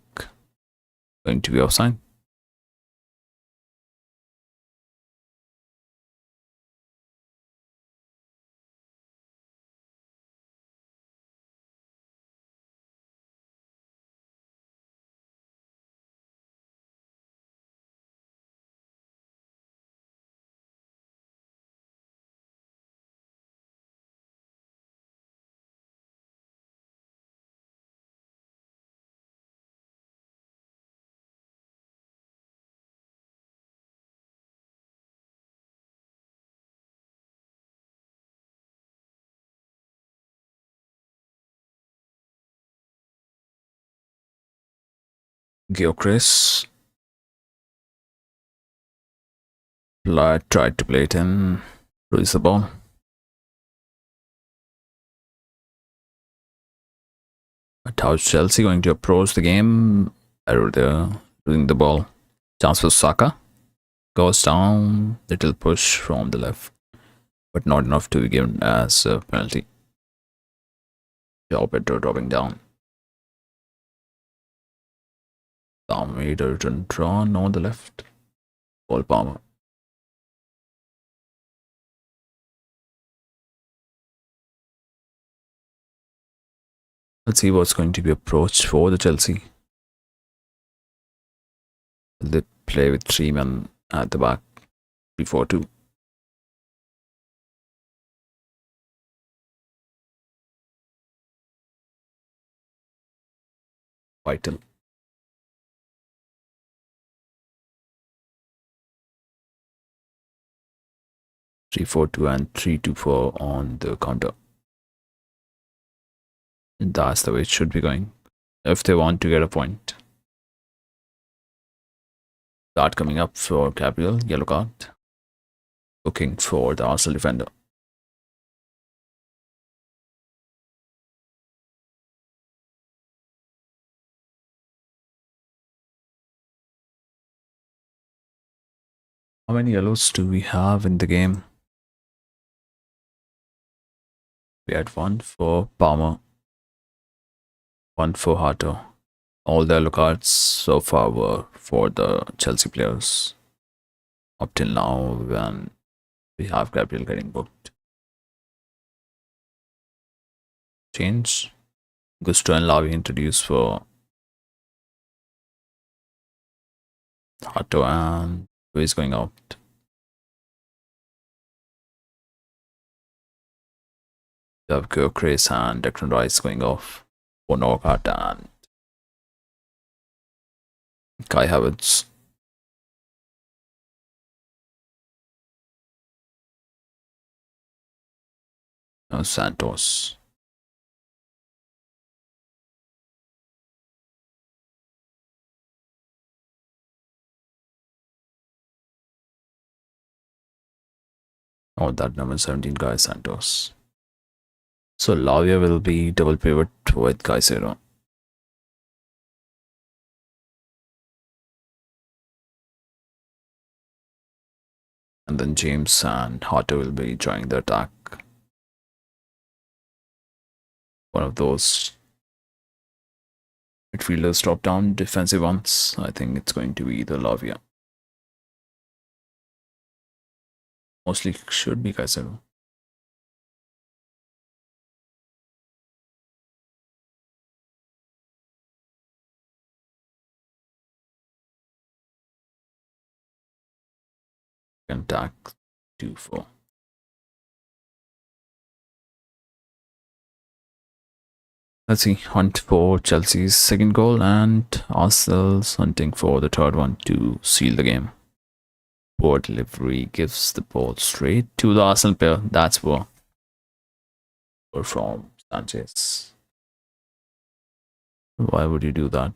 Going to be offside. Gyökeres tried to play it in. Release the ball. But how's Chelsea going to approach the game? Error there. Losing the ball. Chance for Saka. Goes down. Little push from the left. But not enough to be given as a penalty. Joao Pedro dropping down. Palmer made a return drawn on the left. Paul Palmer. Let's see what's going to be approached for the Chelsea. They play with 3 men at the back. 3-4-2. Vital. 3-4-2 and 3-2-4 on the counter. That's the way it should be going if they want to get a point. Card coming up for Gabriel, yellow card. Looking for the Arsenal defender. How many yellows do we have in the game? We had one for Palmer, one for Harto. All the yellow cards so far were for the Chelsea players. Up till now, when we have Gabriel getting booked. Change. Gusto and Lavi introduced for Harto, and who is going out? We have Chris and Declan Rice going off for Norgard and Kai Havertz. No, Santos. Oh, that number 17 guy Santos. So Lavia will be double pivot with Caicedo. And then James and Harto will be joining the attack. One of those midfielders drop down, defensive ones. I think it's going to be the Lavia. Mostly should be Caicedo. Attack 2-4. Let's see, hunt for Chelsea's second goal and Arsenal's hunting for the third one to seal the game. Poor delivery gives the ball straight to the Arsenal player. That's poor. Or from Sanchez. Why would you do that?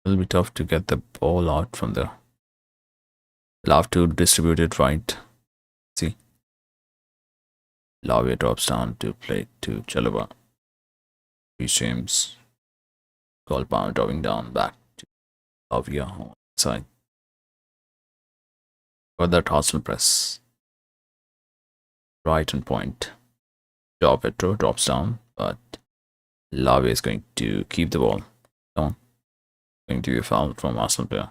It'll be tough to get the ball out from there. They'll have to distribute it right. See? Lavia drops down to play to Chalobah. Reece James. Palmer dropping down back to Lavia on the side. Got that Arsenal press. Right on point. Joao Pedro drops down, but Lavia is going to keep the ball. Come on. Going to be a foul from Arsenal player.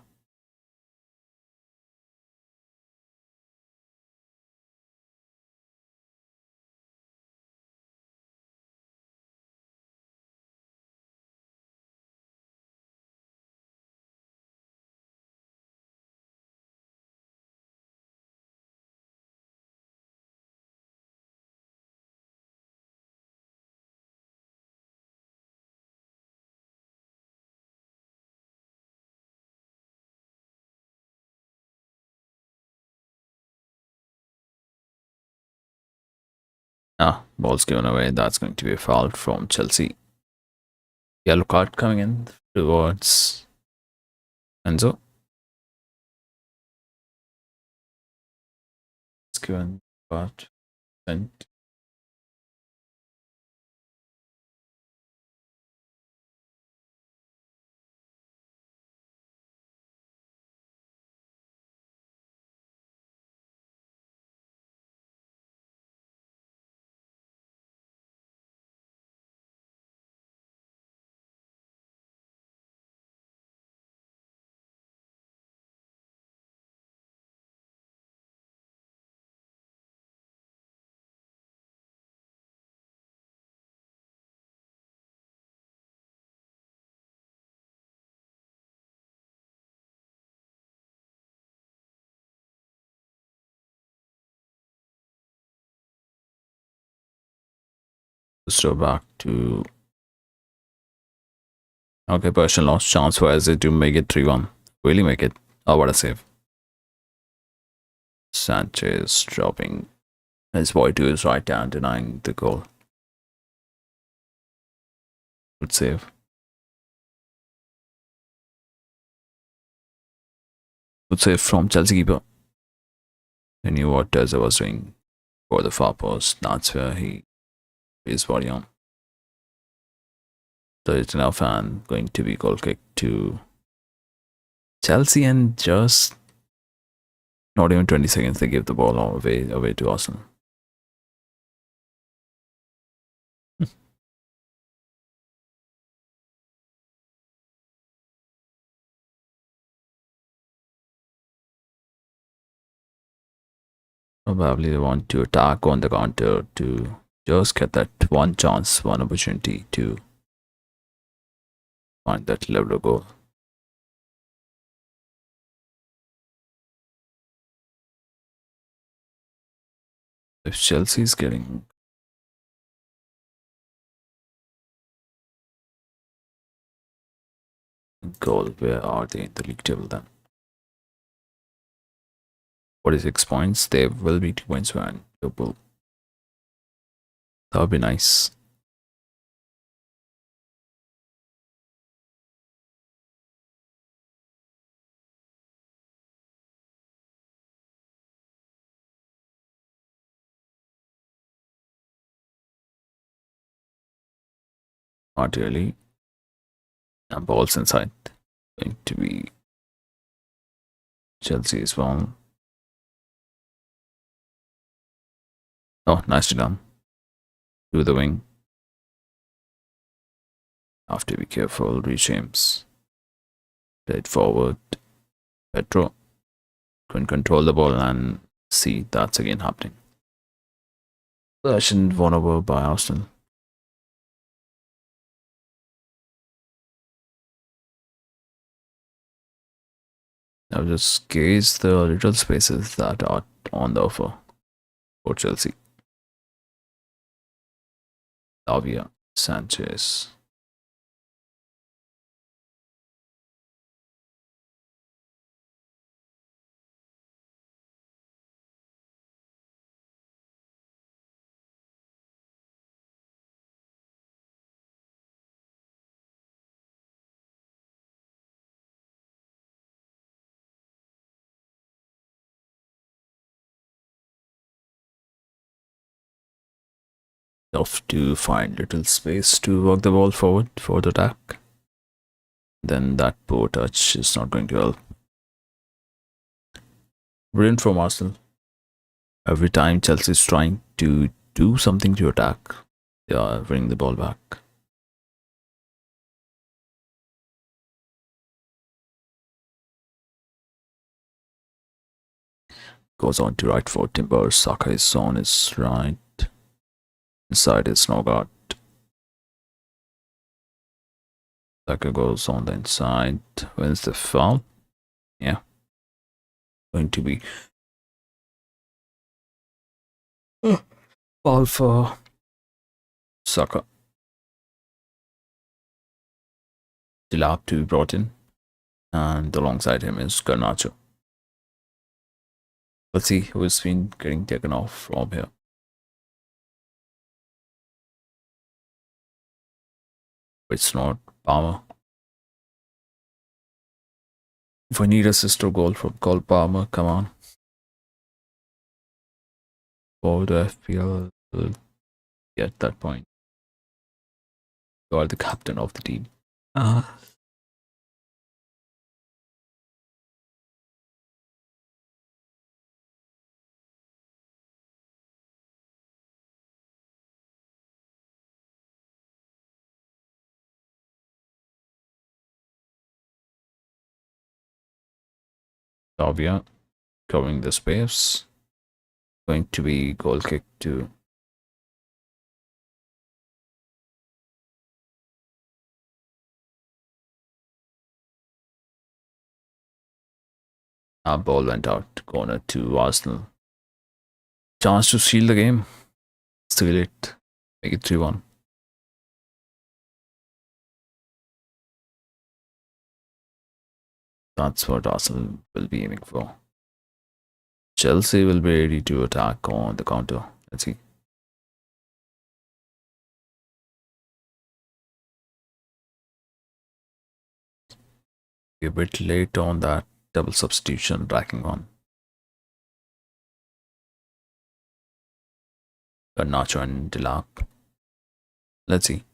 Ball's given away. That's going to be a foul from Chelsea. Yellow card coming in towards Enzo. It's given card sent. So back to Okay, Persian lost chance for SJ to make it 3-1. Really make it. Oh, what a save. Sanchez dropping his boy to his right hand, denying the goal. Good save. Good save from Chelsea keeper. He knew what Teza was doing for the far post. That's where he put his body on. So it's enough and going to be goal kick to Chelsea, and just not even 20 seconds they give the ball away to Arsenal. Probably they want to attack on the counter to just get that one chance, one opportunity to find that level goal. If Chelsea is getting a goal, where are they in the league table then? 46 points. They will be 2 points behind Liverpool. That would be nice. Not really. And balls inside. Going to be Chelsea as well. Oh, nicely done. To the wing. Have to be careful. Reach James. Play it forward. Petro can control the ball and see that's again happening. Possession won over by Arsenal. Now just gaze the little spaces that are on the offer for Chelsea. Lavia, Sanchez. Tough to find little space to work the ball forward for the attack. Then that poor touch is not going to help. Brilliant from Arsenal. Every time Chelsea is trying to do something to attack, they are winning the ball back. Goes on to right for Timber. Saka is on his right. Inside is Nogard. Saka goes on the inside. Wins the foul. Yeah. Going to be foul for Saka. Dilap to be brought in. And alongside him is Garnacho. Let's see who's been getting taken off from here. It's not Palmer. If I need a sister goal from Cole Palmer, come on. For the FPL will get that point. You are the captain of the team. Lavia covering the space. Going to be goal kick to our ball went out. Corner to Arsenal. Chance to seal the game. Steal it. Make it 3-1. That's what Arsenal will be aiming for. Chelsea will be ready to attack on the counter. Let's see. A bit late on that double substitution racking on. Garnacho and Delap. Let's see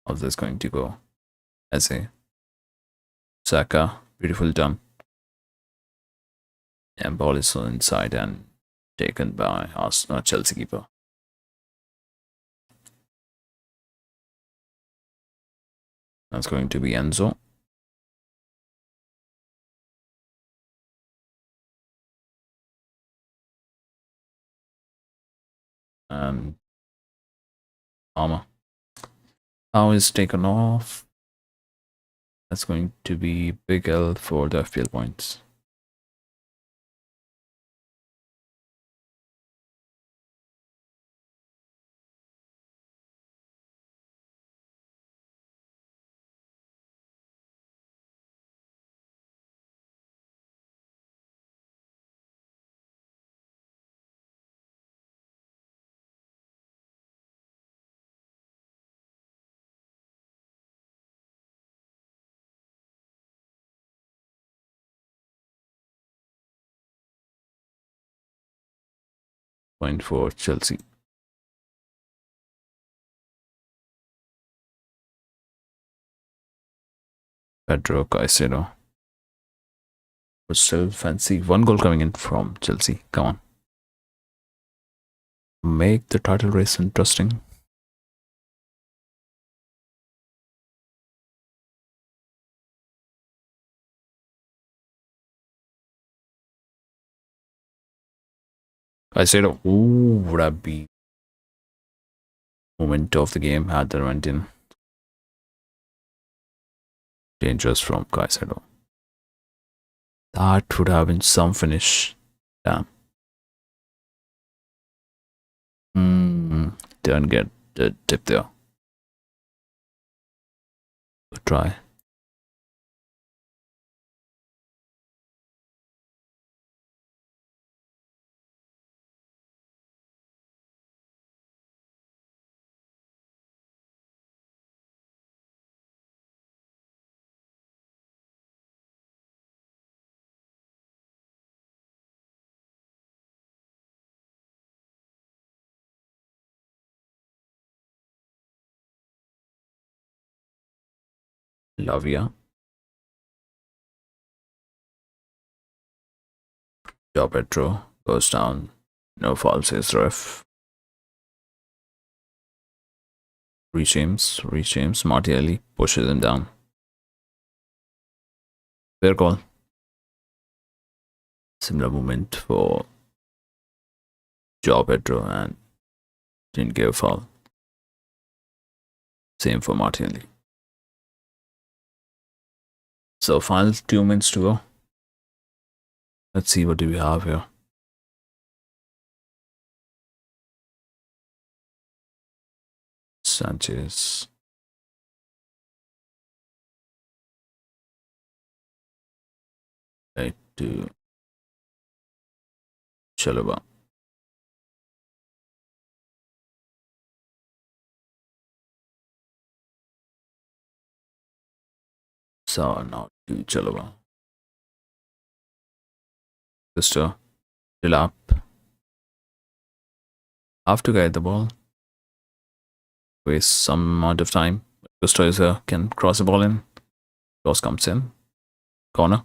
how's this going to go. Eze. Saka. Beautiful done. And ball is on inside and taken by Arsenal Chelsea keeper. That's going to be Enzo. And Armour. Now is taken off. That's going to be big L for the FPL points. Point for Chelsea. Pedro Caicedo. But still fancy. One goal coming in from Chelsea. Come on. Make the title race interesting. Caicedo. Ooh, would that be moment of the game had the went in. Dangerous from Caicedo. That would have been some finish. Damn. Didn't get the tip there. Good try. Lavia. Joe Pedro goes down. No foul, says ref. Reach Martinelli pushes him down. Fair call. Similar movement for Joe Pedro and didn't give a foul. Same for Martinelli. So final 2 minutes to go. Let's see what do we have here. Sanchez. Right to Chalobah. So now to Chalobah. Sister. Delap. Have to get the ball. Waste some amount of time. Gusto is here, can cross the ball in. Cross comes in. Corner.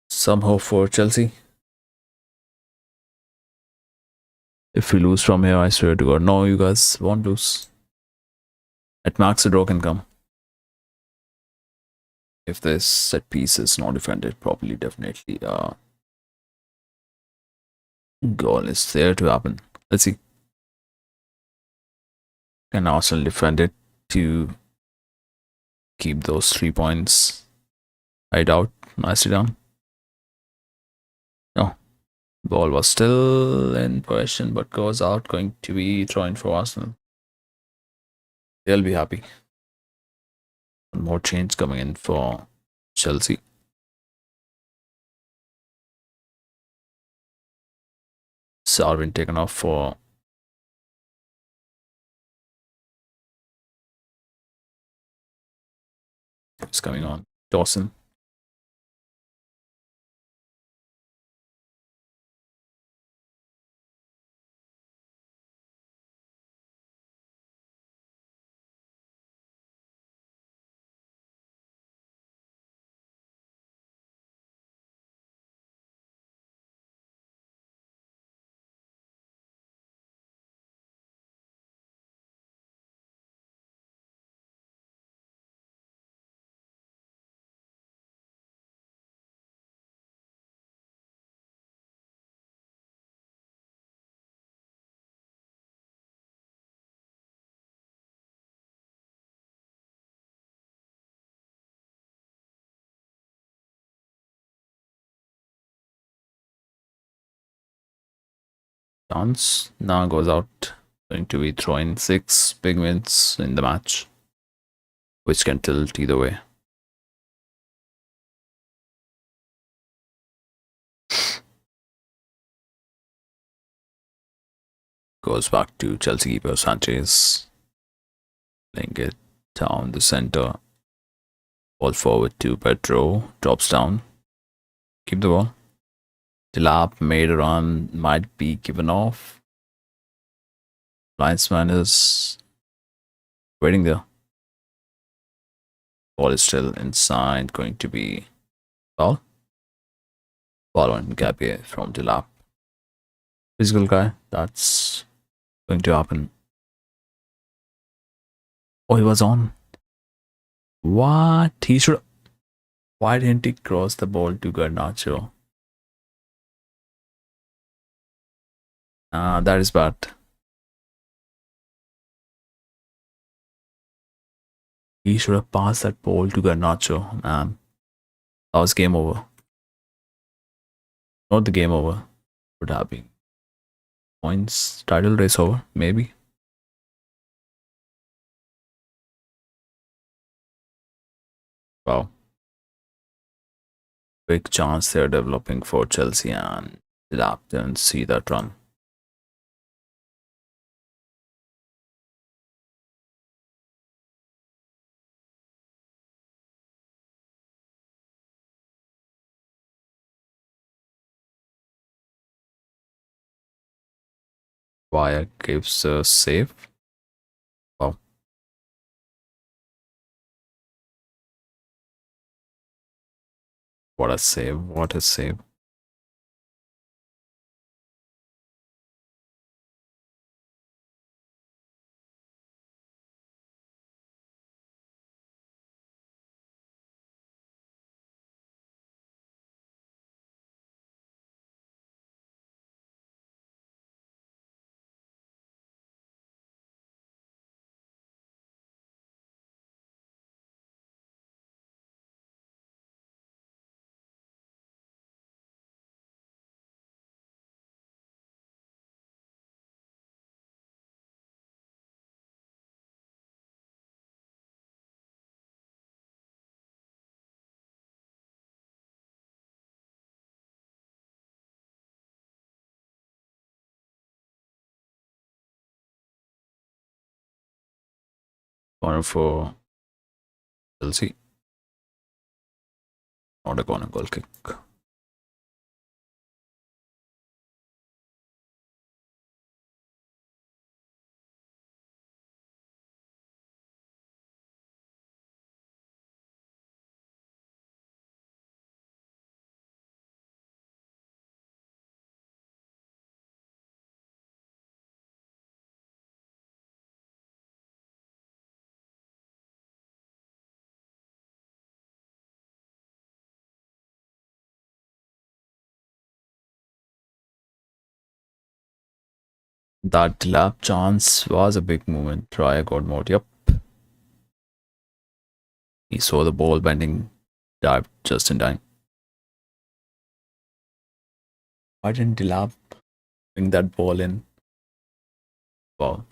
Some hope for Chelsea. If we lose from here, I swear to God. No, you guys won't lose. At max, a draw can come. If this set piece is not defended properly, definitely goal is there to happen. Let's see. Can Arsenal defend it to keep those 3 points? I doubt. Nicely done. No. Ball was still in possession but goes out, going to be thrown for Arsenal. They'll be happy. One more change coming in for Chelsea. Sarwin taken off for who's coming on. Dawson. Chance now goes out. Going to be throwing 6 big wins in the match, which can tilt either way. Goes back to Chelsea keeper Sanchez. Playing it down the center. Ball forward to Pedro. Drops down. Keep the ball. Delap made a run. Might be given off. Linesman is waiting there. Ball is still inside. Going to be foul. Ball on Gabriel from Delap. Physical guy. That's going to happen. Oh, he was on. What? He should. Why didn't he cross the ball to Garnacho? That is bad. He should have passed that ball to Garnacho, man. That was game over. Not the game over. Would have been points. Title race over, maybe. Wow. Big chance they're developing for Chelsea, and Delap didn't see that run. Wire gives a save. Wow. What a save. What a save. Corner for Chelsea. Not a corner, goal kick. That lap chance was a big moment. Raya got more. Yep. He saw the ball bending, dived just in time. Why didn't Delap bring that ball in? Wow.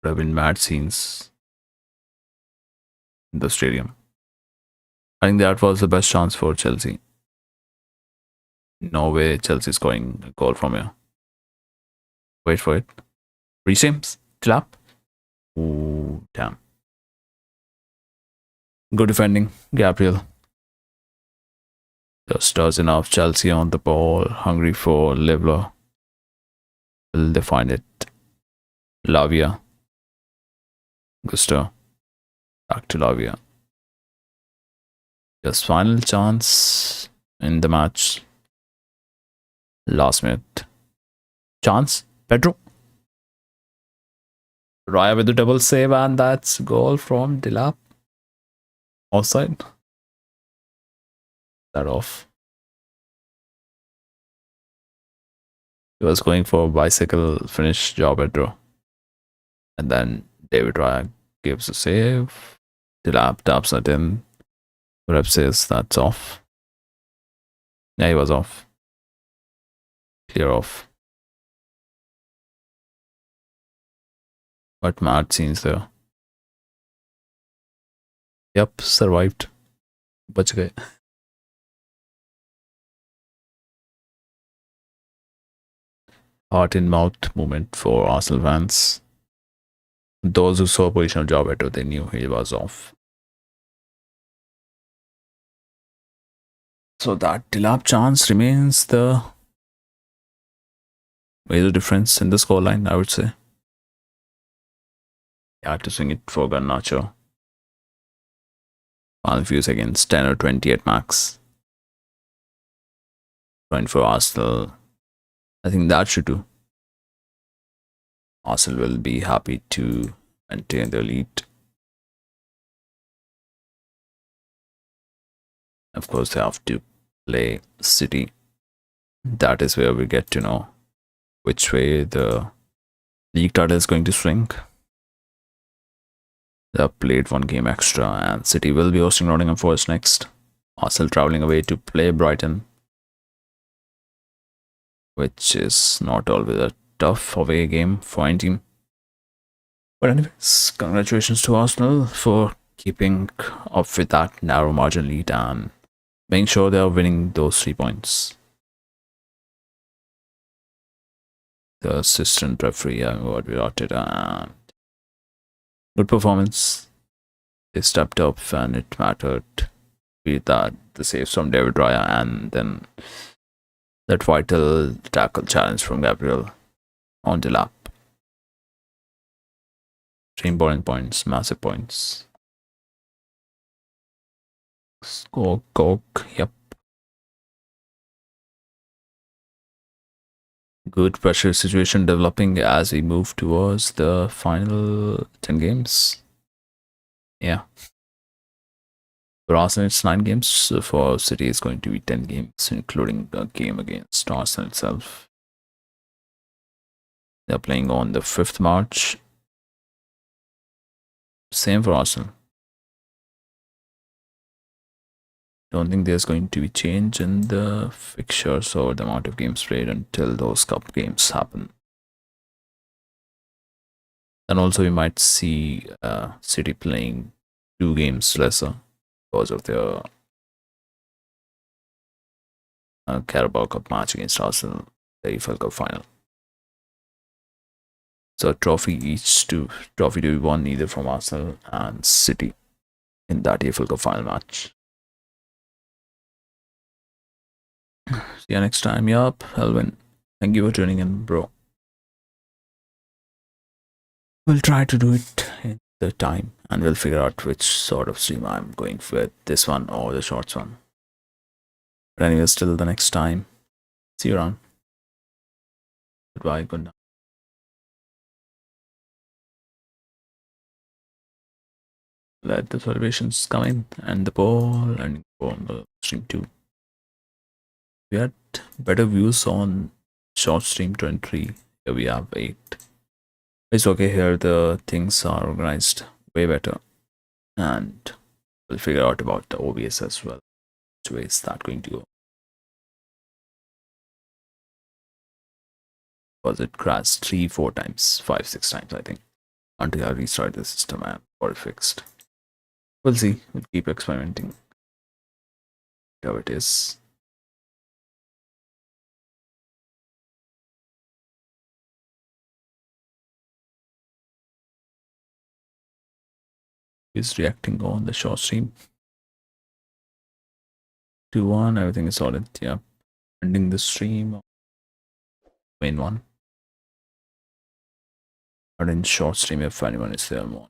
There have been mad scenes in the stadium. I think that was the best chance for Chelsea. No way Chelsea scoring a goal from here. Wait for it. Reseams. Clap. Ooh, damn. Good defending, Gabriel. Just does enough. Chelsea on the ball, hungry for Livler. Will they find it? Lavia. Gusto. Back to Lavia. Just final chance in the match. Last minute. Chance. Pedro. Raya with the double save, and that's goal from Delap. Offside. That off. He was going for a bicycle finish job at draw. And then David Raya gives a save. Delap taps it in. Rep says that's off. Yeah, he was off. Clear off. But mad scenes there. Yep, survived. Bach gaye. Heart in mouth moment for Arsenal fans. Those who saw positional job at they knew he was off. So that Delap chance remains the major difference in the scoreline, I would say. You had to swing it for Garnacho. Final few seconds, 10 or 20 at max. Point for Arsenal. I think that should do. Arsenal will be happy to maintain their lead. Of course, they have to play City. That is where we get to know which way the league title is going to swing. They have played one game extra, and City will be hosting Nottingham Forest next. Arsenal travelling away to play Brighton, which is not always a tough away game for any team. But anyways, congratulations to Arsenal for keeping up with that narrow margin lead and making sure they are winning those 3 points. The assistant referee, what we it, and good performance. They stepped up and it mattered. Be that the saves from David Raya and then that vital tackle challenge from Gabriel on the lap. 3 important points, massive points. Score, Coke, yep. Good pressure situation developing as we move towards the final 10 games. Yeah. For Arsenal, it's 9 games. For City, it's going to be 10 games, including the game against Arsenal itself. They're playing on the 5th March. Same for Arsenal. Don't think there's going to be change in the fixtures or the amount of games played until those cup games happen. And also we might see City playing 2 games lesser because of their Carabao Cup match against Arsenal, the EFL Cup final. So trophy to be won either from Arsenal and City in that EFL Cup final match. See you next time. Yup, Elvin. Thank you for tuning in, bro. We'll try to do it in the time and we'll figure out which sort of stream I'm going with, this one or the shorts one. But anyways, till the next time. See you around. Goodbye, good night. Let the celebrations come in and the ball and go on the stream too. We had better views on short stream 23. Here we have 8. It's okay, here the things are organized way better. And we'll figure out about the OBS as well. Which way is that going to go? Because it crashed 3-4 times, 5-6 times, I think. until I restart the system and got it fixed. We'll see. We'll keep experimenting. How it is. Is reacting on the short stream. 2-1, everything is solid. Yeah. Ending the stream. Main one. But in short stream, if anyone is there more.